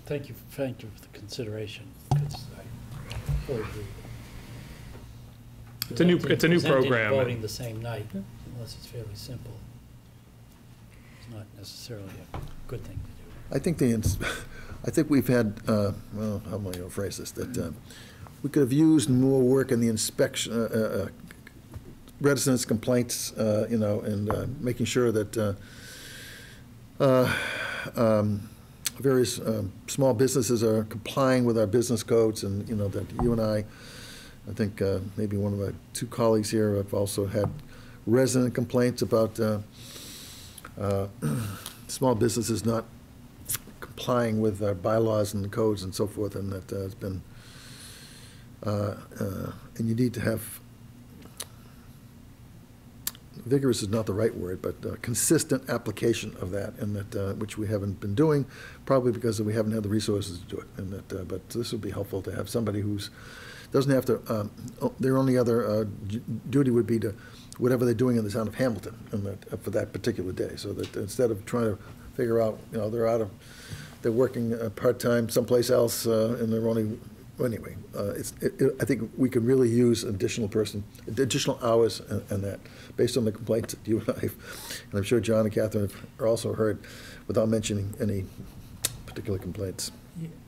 [SPEAKER 2] Thank you for the consideration, because I fully agree.
[SPEAKER 1] It's a new
[SPEAKER 2] Presenting
[SPEAKER 1] program.
[SPEAKER 2] and voting the same night, unless it's fairly simple, it's not necessarily a good thing to do.
[SPEAKER 5] I think we've had, well, how am I going to phrase this, that we could have used more work in the inspection, residents' complaints, and making sure that various small businesses are complying with our business codes, and, that you and I think maybe one of my two colleagues here have also had resident complaints about small businesses not complying with our bylaws and codes and so forth, and that has been, and you need to have, vigorous is not the right word, but consistent application of that, and that, which we haven't been doing, probably because we haven't had the resources to do it, and that, but this would be helpful to have somebody who's, doesn't have to, their only other duty would be to, whatever they're doing in the town of Hamilton, and that, for that particular day, so that instead of trying to figure out, they're working part-time someplace else, and they're only, anyway, I think we can really use additional hours and that, based on the complaints that you and I, and I'm sure John and Catherine have also heard, without mentioning any particular complaints.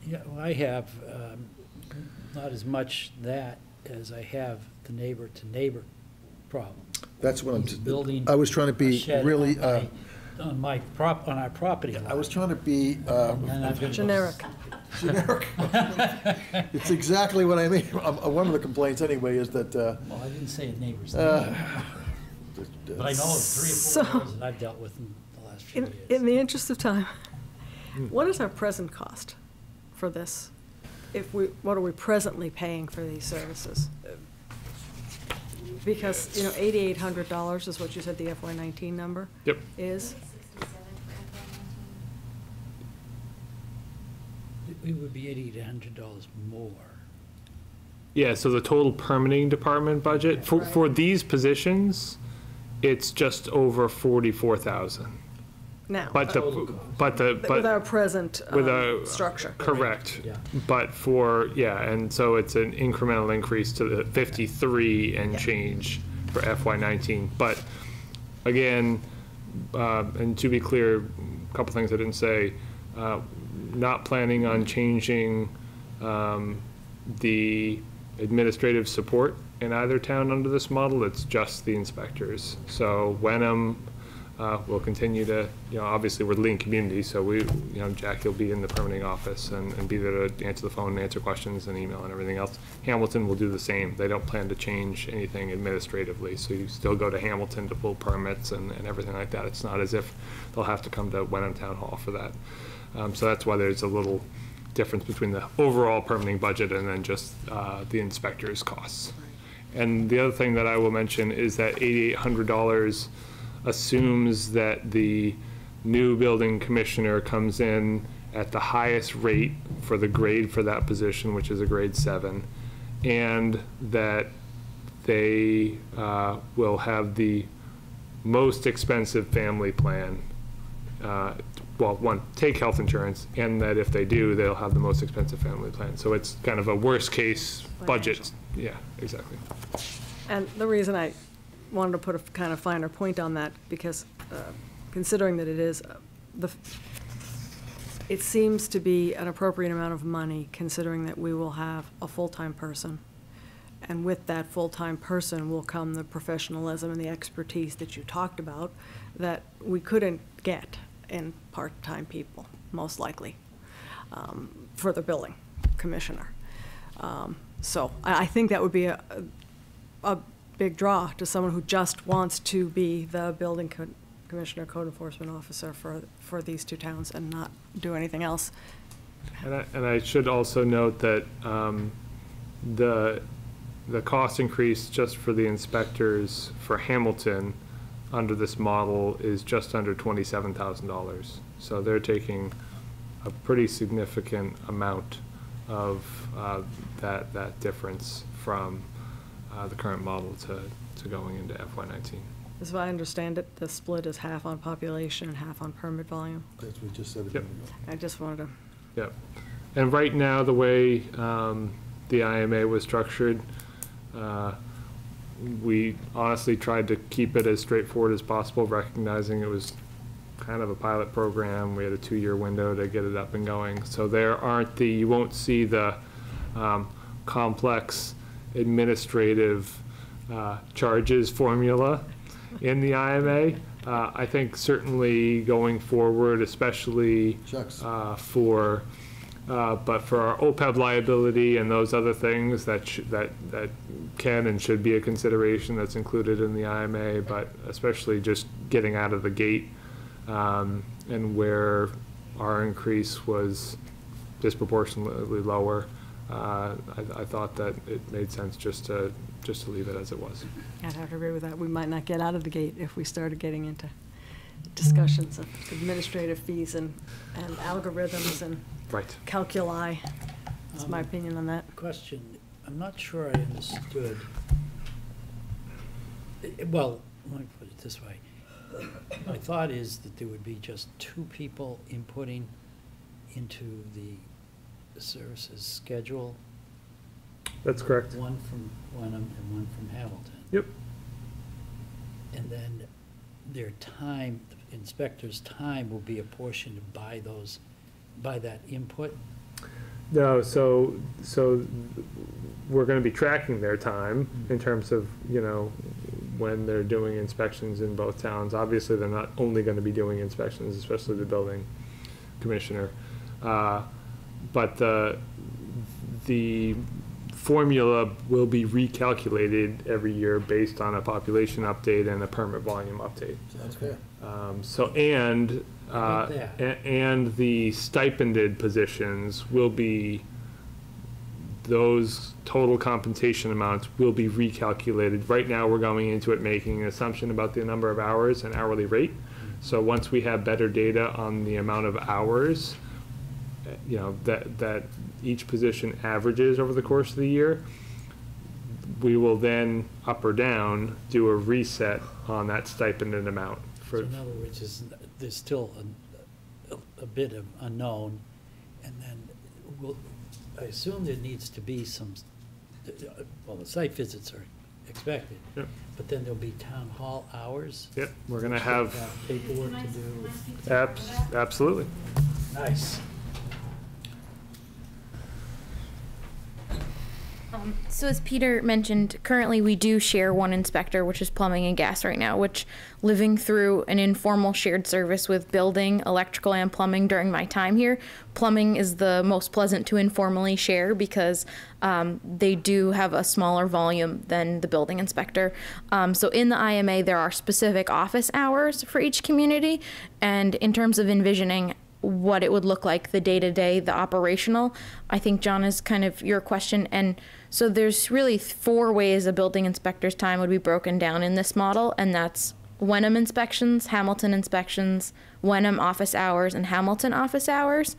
[SPEAKER 2] Yeah, well, I have not as much that as I have the neighbor-to-neighbor problem.
[SPEAKER 5] That's what
[SPEAKER 2] He's building
[SPEAKER 5] I was trying to
[SPEAKER 2] a
[SPEAKER 5] be
[SPEAKER 2] shed
[SPEAKER 5] really.
[SPEAKER 2] on our property line.
[SPEAKER 5] I was trying to be
[SPEAKER 2] And I've been-
[SPEAKER 3] Generic.
[SPEAKER 5] generic. It's exactly what I mean. One of the complaints anyway is that.
[SPEAKER 2] Well, I didn't say a neighbor's name, but I know of 3 or 4
[SPEAKER 3] So-
[SPEAKER 2] neighbors that I've dealt with in the last few
[SPEAKER 3] In
[SPEAKER 2] years.
[SPEAKER 3] the interest of time, what is our present cost for this? What are we presently paying for these services? Because, $8,800 is what you said the FY19 number
[SPEAKER 1] Yep.
[SPEAKER 3] is.
[SPEAKER 2] It would be $800 more.
[SPEAKER 1] Yeah, so the total permitting department budget, for these positions, it's just over 44,000.
[SPEAKER 3] Now.
[SPEAKER 1] But
[SPEAKER 3] With our present
[SPEAKER 1] with a-
[SPEAKER 3] structure.
[SPEAKER 1] Correct.
[SPEAKER 2] Yeah.
[SPEAKER 1] But and so it's an incremental increase to the 53 and change for FY19. But again, and to be clear, a couple things I didn't say, not planning on changing the administrative support in either town under this model. It's just the inspectors. So Wenham will continue to, obviously we're lean community, so Jackie will be in the permitting office and be there to answer the phone and answer questions and email and everything else. Hamilton will do the same. They don't plan to change anything administratively, so you still go to Hamilton to pull permits and everything like that. It's not as if they'll have to come to Wenham Town Hall for that. So that's why there's a little difference between the overall permitting budget and then just the inspector's costs. And the other thing that I will mention is that $8,800 assumes that the new building commissioner comes in at the highest rate for the grade for that position, which is a grade 7, and that they will have the most expensive family plan. Take health insurance, and that if they do, they'll have the most expensive family plan. So it's kind of a worst case budget. Yeah, exactly.
[SPEAKER 3] And the reason I wanted to put a kind of finer point on that, because considering that it is, it seems to be an appropriate amount of money, considering that we will have a full-time person. And with that full-time person will come the professionalism and the expertise that you talked about that we couldn't get in part-time people, most likely, for the building commissioner. So I think that would be a big draw to someone who just wants to be the building commissioner, code enforcement officer for these two towns and not do anything else.
[SPEAKER 1] And I should also note that the cost increase just for the inspectors for Hamilton under this model is just under $27,000. So they're taking a pretty significant amount of that difference from the current model to going into FY19.
[SPEAKER 3] As I understand it, the split is half on population and half on permit volume.
[SPEAKER 5] As we just said a
[SPEAKER 1] Yep.
[SPEAKER 5] minute ago.
[SPEAKER 3] I just wanted to,
[SPEAKER 1] Yep. And right now, the way the IMA was structured, we honestly tried to keep it as straightforward as possible, recognizing it was kind of a pilot program. We had a 2-year window to get it up and going. So there aren't you won't see the complex administrative charges formula in the IMA. I think certainly going forward, especially
[SPEAKER 5] Shucks.
[SPEAKER 1] but for our OPEB liability and those other things that can and should be a consideration that's included in the IMA, but especially just getting out of the gate and where our increase was disproportionately lower, I thought that it made sense just to leave it as it was.
[SPEAKER 3] I'd have to agree with that. We might not get out of the gate if we started getting into discussions of administrative fees and algorithms and
[SPEAKER 1] Right.
[SPEAKER 3] calculi. That's my opinion on that.
[SPEAKER 2] Question, I'm not sure I understood. Well, let me put it this way. My thought is that there would be just 2 people inputting into the services schedule.
[SPEAKER 1] That's correct.
[SPEAKER 2] One from Wenham and one from Hamilton.
[SPEAKER 1] Yep.
[SPEAKER 2] And then their time, the inspector's time will be apportioned by that input?
[SPEAKER 1] No, so we're going to be tracking their time in terms of, when they're doing inspections in both towns. Obviously, they're not only going to be doing inspections, especially the building commissioner. But the formula will be recalculated every year based on a population update and a permit volume update.
[SPEAKER 5] Sounds fair.
[SPEAKER 1] And the stipended positions will be, those total compensation amounts will be recalculated. Right now, we're going into it making an assumption about the number of hours and hourly rate. So once we have better data on the amount of hours, that each position averages over the course of the year, we will then, up or down, do a reset on that stipended amount.
[SPEAKER 2] So in other words, there's still a bit of unknown, and then I assume there needs to be some, well, the site visits are expected,
[SPEAKER 1] Yep.
[SPEAKER 2] but then there'll be town hall hours?
[SPEAKER 1] Yep, we're going to have,
[SPEAKER 2] Paperwork to do?
[SPEAKER 1] absolutely.
[SPEAKER 2] Nice.
[SPEAKER 6] So as Peter mentioned, currently we do share one inspector, which is plumbing and gas right now, which living through an informal shared service with building, electrical, and plumbing during my time here, plumbing is the most pleasant to informally share because they do have a smaller volume than the building inspector. So in the IMA, there are specific office hours for each community, and in terms of envisioning what it would look like, the day-to-day, the operational, I think, John, is kind of your question. And so there's really 4 ways a building inspector's time would be broken down in this model, and that's Wenham inspections, Hamilton inspections, Wenham office hours, and Hamilton office hours.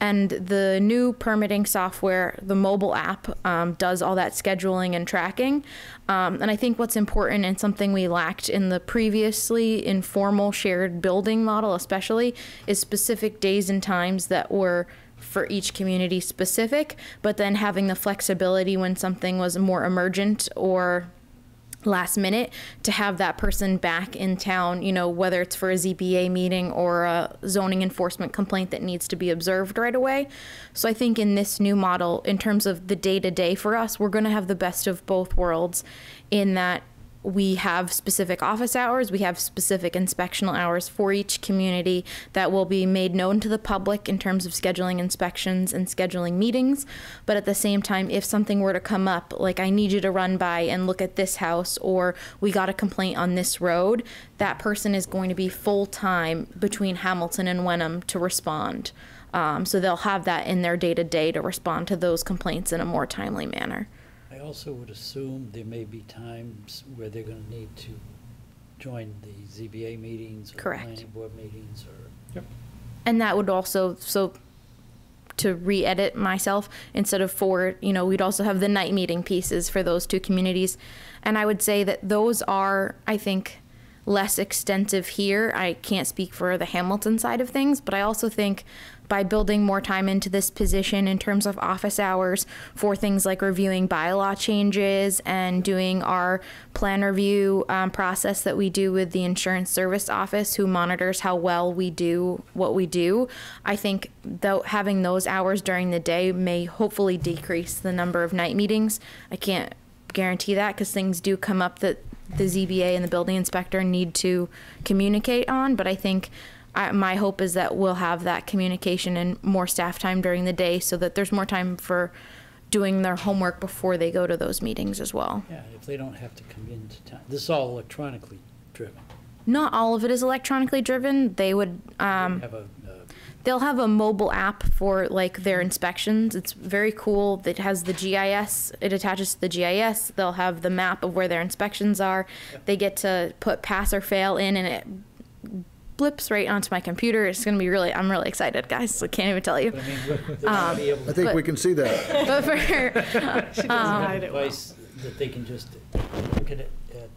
[SPEAKER 6] And the new permitting software, the mobile app, does all that scheduling and tracking. And I think what's important and something we lacked in the previously informal shared building model especially is specific days and times that were for each community specific, but then having the flexibility when something was more emergent or last minute to have that person back in town, whether it's for a ZBA meeting or a zoning enforcement complaint that needs to be observed right away. So I think in this new model, in terms of the day-to-day for us, we're going to have the best of both worlds in that we have specific office hours, we have specific inspectional hours for each community that will be made known to the public in terms of scheduling inspections and scheduling meetings. But at the same time, if something were to come up, like I need you to run by and look at this house, or we got a complaint on this road, that person is going to be full-time between Hamilton and Wenham to respond. So they'll have that in their day-to-day to respond to those complaints in a more timely manner.
[SPEAKER 2] I also would assume there may be times where they're gonna need to join the ZBA meetings or
[SPEAKER 6] Correct.
[SPEAKER 2] planning board meetings or.
[SPEAKER 6] And that would also, so to re-edit myself, instead of 4, we'd also have the night meeting pieces for those 2 communities. And I would say that those are, I think, less extensive here. I can't speak for the Hamilton side of things, but I also think by building more time into this position in terms of office hours for things like reviewing bylaw changes and doing our plan review process that we do with the insurance service office, who monitors how well we do what we do, I think though having those hours during the day may hopefully decrease the number of night meetings. I can't guarantee that because things do come up that the ZBA and the building inspector need to communicate on, but I think my hope is that we'll have that communication and more staff time during the day so that there's more time for doing their homework before they go to those meetings as well.
[SPEAKER 2] Yeah, if they don't have to come into town. This is all electronically driven.
[SPEAKER 6] Not all of it is electronically driven. They would,
[SPEAKER 2] Have a,
[SPEAKER 6] they'll have a mobile app for like their inspections. It's very cool. It has the GIS. It attaches to the GIS. They'll have the map of where their inspections are. They get to put pass or fail in, and it blips right onto my computer. It's going to be really, I'm really excited, guys. I can't even tell you.
[SPEAKER 2] but I mean, they're gonna be able
[SPEAKER 5] I
[SPEAKER 2] to
[SPEAKER 5] think we can see that.
[SPEAKER 6] But for,
[SPEAKER 3] She doesn't hide it well.
[SPEAKER 2] device that they can just look at it at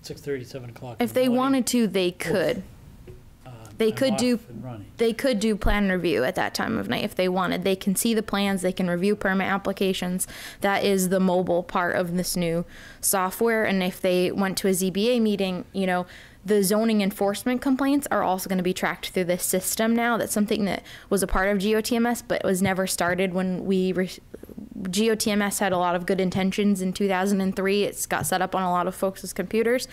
[SPEAKER 2] 6:30, 7 o'clock. in
[SPEAKER 6] if
[SPEAKER 2] the
[SPEAKER 6] they
[SPEAKER 2] morning,
[SPEAKER 6] wanted to, they could. They
[SPEAKER 2] I'm
[SPEAKER 6] could
[SPEAKER 2] off
[SPEAKER 6] do
[SPEAKER 2] and running.
[SPEAKER 6] They could do plan review at that time of night if they wanted. They can see the plans, they can review permit applications. That is the mobile part of this new software. And if they went to a ZBA meeting, the zoning enforcement complaints are also going to be tracked through this system now. That's something that was a part of GOTMS, but was never started when GOTMS had a lot of good intentions in 2003. It's got set up on a lot of folks' computers,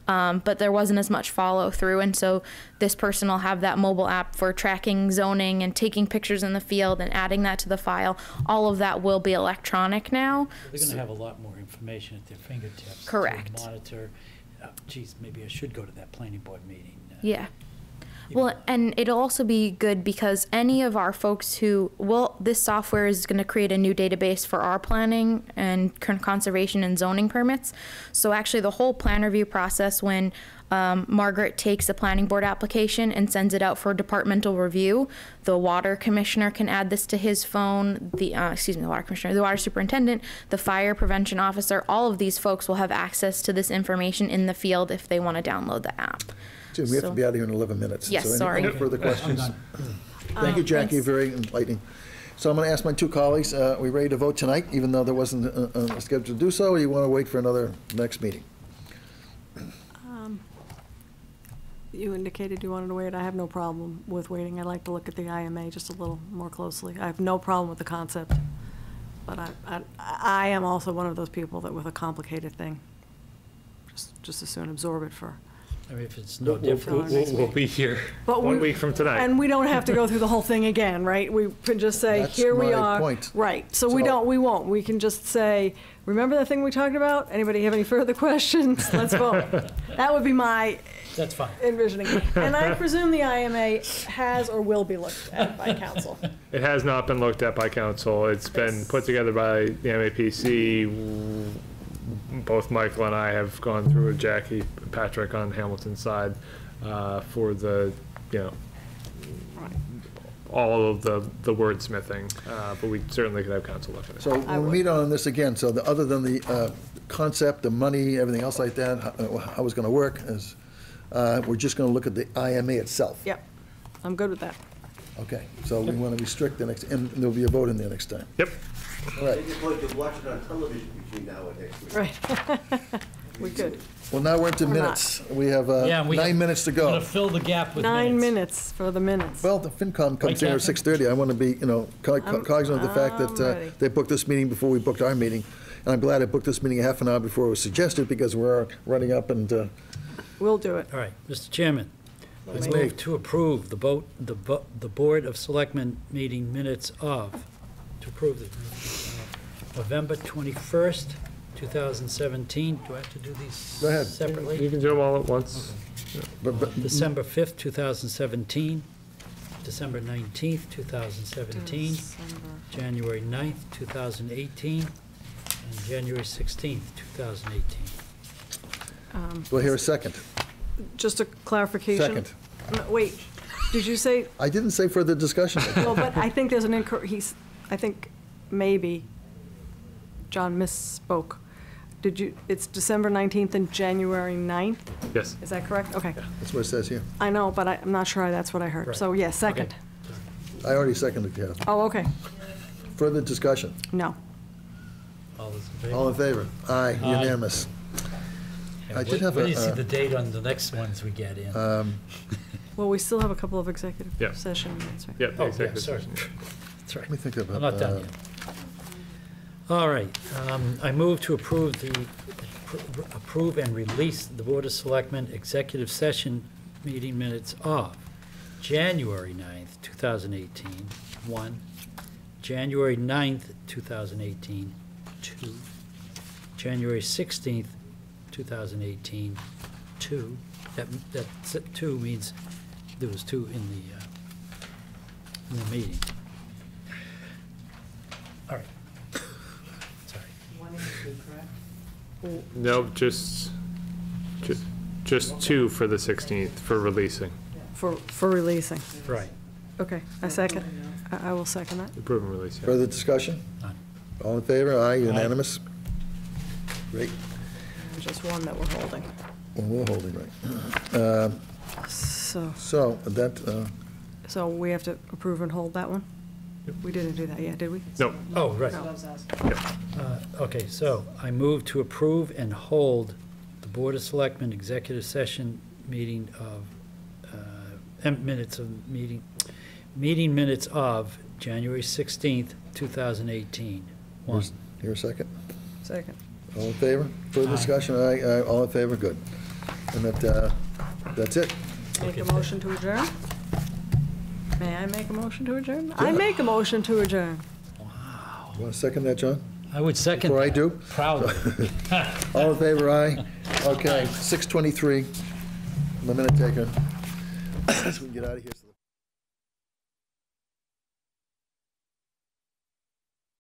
[SPEAKER 6] but there wasn't as much follow through. And so this person will have that mobile app for tracking zoning and taking pictures in the field and adding that to the file. All of that will be electronic now.
[SPEAKER 2] They're going to have a lot more information at their fingertips.
[SPEAKER 6] Correct.
[SPEAKER 2] To monitor. Geez, maybe I should go to that planning board meeting.
[SPEAKER 6] Yeah. Well, and it'll also be good because any of our folks this software is going to create a new database for our planning and conservation and zoning permits. So actually the whole plan review process, when Margaret takes a planning board application and sends it out for departmental review, the water commissioner can add this to his phone, the water commissioner, the water superintendent, the fire prevention officer, all of these folks will have access to this information in the field if they want to download the app.
[SPEAKER 5] Jim, we have to be out of here in 11 minutes.
[SPEAKER 6] Yes,
[SPEAKER 5] So
[SPEAKER 6] sorry.
[SPEAKER 5] any further questions? Thank you, Jackie,
[SPEAKER 6] thanks.
[SPEAKER 5] very enlightening. So I'm going to ask my 2 colleagues, are we ready to vote tonight, even though there wasn't a schedule to do so, or you want to wait for another next meeting?
[SPEAKER 3] You indicated you wanted to wait. I have no problem with waiting. I'd like to look at the IMA just a little more closely. I have no problem with the concept, but I am also one of those people that with a complicated thing, just as soon absorb it for.
[SPEAKER 2] I mean, if it's no different.
[SPEAKER 1] We'll be here
[SPEAKER 3] But
[SPEAKER 1] 1 week from tonight.
[SPEAKER 3] And we don't have to go through the whole thing again, right? We can just say,
[SPEAKER 5] That's
[SPEAKER 3] here we
[SPEAKER 5] my
[SPEAKER 3] are.
[SPEAKER 5] point.
[SPEAKER 3] Right, so
[SPEAKER 5] So-
[SPEAKER 3] we won't. We can just say, remember the thing we talked about? Anybody have any further questions? Let's vote. That would be my
[SPEAKER 2] That's fine.
[SPEAKER 3] envisioning. And I presume the IMA has or will be looked at by council.
[SPEAKER 1] It has not been looked at by council. It's been put together by the MAPC. Both Michael and I have gone through with Jackie Patrick on Hamilton's side for the, all of the wordsmithing, but we certainly could have council look at it.
[SPEAKER 5] So when we meet on this again, so other than the concept, the money, everything else like that, how it's going to work, is we're just going to look at the IMA itself.
[SPEAKER 3] Yep, I'm good with that.
[SPEAKER 5] Okay, so we want to restrict the next, and there'll be a vote in there next time.
[SPEAKER 1] Yep.
[SPEAKER 5] All right.
[SPEAKER 7] They just want to watch it on television between now and next week.
[SPEAKER 3] Right. We could.
[SPEAKER 5] Well, now we're into
[SPEAKER 3] Or not.
[SPEAKER 5] minutes. We have
[SPEAKER 2] Yeah, we
[SPEAKER 5] 9 minutes to
[SPEAKER 2] We're going
[SPEAKER 5] go.
[SPEAKER 2] to fill the gap with
[SPEAKER 3] 9
[SPEAKER 2] minutes.
[SPEAKER 3] minutes for the minutes.
[SPEAKER 5] Well, the FinCom comes
[SPEAKER 2] Right,
[SPEAKER 5] here at
[SPEAKER 2] Catherine?
[SPEAKER 5] 6:30. I want to be, cognizant of the fact
[SPEAKER 3] I'm
[SPEAKER 5] that
[SPEAKER 3] ready.
[SPEAKER 5] they booked this meeting before we booked our meeting. And I'm glad I booked this meeting a half an hour before it was suggested, because we're running up and,
[SPEAKER 3] We'll do it.
[SPEAKER 2] All right, Mr. Chairman, I
[SPEAKER 5] That's
[SPEAKER 2] move
[SPEAKER 5] me.
[SPEAKER 2] to approve the Board of Selectmen meeting minutes to approve the November 21st, 2017. Do I have to do these
[SPEAKER 5] Go ahead.
[SPEAKER 2] separately?
[SPEAKER 1] You can do them all at once.
[SPEAKER 5] but
[SPEAKER 2] December 5th, 2017. December 19th, 2017, January 9th, 2018, and January 16th, 2018.
[SPEAKER 5] Do I hear a second?
[SPEAKER 3] Just a clarification.
[SPEAKER 5] Second.
[SPEAKER 3] No, wait, did you say,
[SPEAKER 5] I didn't say further discussion.
[SPEAKER 3] well, but I think there's an I think maybe John misspoke. Did you, it's December 19th and January 9th?
[SPEAKER 1] Yes.
[SPEAKER 3] Is that correct? Okay.
[SPEAKER 5] That's what it says here.
[SPEAKER 3] I know, but I'm not sure that's what I heard.
[SPEAKER 2] Right.
[SPEAKER 3] So, yes, second.
[SPEAKER 2] Okay.
[SPEAKER 5] I already seconded, Kath.
[SPEAKER 3] Oh, okay.
[SPEAKER 5] Further discussion?
[SPEAKER 3] No.
[SPEAKER 2] All those in favor?
[SPEAKER 5] All in favor? Aye,
[SPEAKER 2] Aye.
[SPEAKER 5] unanimous. I did have
[SPEAKER 2] When do you
[SPEAKER 5] a,
[SPEAKER 2] see the date on the next ones we get in?
[SPEAKER 3] Well, we still have a couple of executive
[SPEAKER 1] Yeah.
[SPEAKER 3] session minutes, right?
[SPEAKER 1] Yep,
[SPEAKER 2] Oh, yeah,
[SPEAKER 1] executive
[SPEAKER 2] sorry.
[SPEAKER 1] session.
[SPEAKER 2] That's right.
[SPEAKER 5] let me think about.
[SPEAKER 2] I'm not done yet. All right, I move to approve and release the Board of Selectmen executive session meeting minutes of January 9th, 2018, 1, January 9th, 2018, 2, January 16th, 2018, 2. That 2 means there was 2 in the meeting. All right. Sorry.
[SPEAKER 1] No, just 2 for the 16th for releasing.
[SPEAKER 3] For releasing.
[SPEAKER 2] Right.
[SPEAKER 3] Okay, I second. I will second that.
[SPEAKER 1] Approve and release, yeah.
[SPEAKER 5] Further discussion?
[SPEAKER 2] None.
[SPEAKER 5] All in favor? Aye, unanimous? Great.
[SPEAKER 3] There's just one that we're holding.
[SPEAKER 5] Well, we're holding, right.
[SPEAKER 3] So,
[SPEAKER 5] So that,
[SPEAKER 3] so we have to approve and hold that one?
[SPEAKER 1] Yep.
[SPEAKER 3] We didn't do that yet, did we?
[SPEAKER 1] No,
[SPEAKER 2] Oh, right.
[SPEAKER 3] No.
[SPEAKER 2] Okay, so I move to approve and hold the Board of Selectmen executive session meeting of, meeting minutes of January 16th, 2018. One.
[SPEAKER 5] here a second?
[SPEAKER 3] Second.
[SPEAKER 5] All in favor? Further
[SPEAKER 2] Aye.
[SPEAKER 5] discussion? Aye, aye, all in favor? Good. And that's it.
[SPEAKER 3] Make
[SPEAKER 2] Okay.
[SPEAKER 3] a motion to adjourn? May I make a motion to adjourn? I make a motion to adjourn.
[SPEAKER 5] You want to second that, John?
[SPEAKER 2] I would second
[SPEAKER 5] Before I
[SPEAKER 2] that.
[SPEAKER 5] do?
[SPEAKER 2] Proudly.
[SPEAKER 5] All in favor? Aye. Okay, 6:23. I'm a minute taker. So we can get out of here.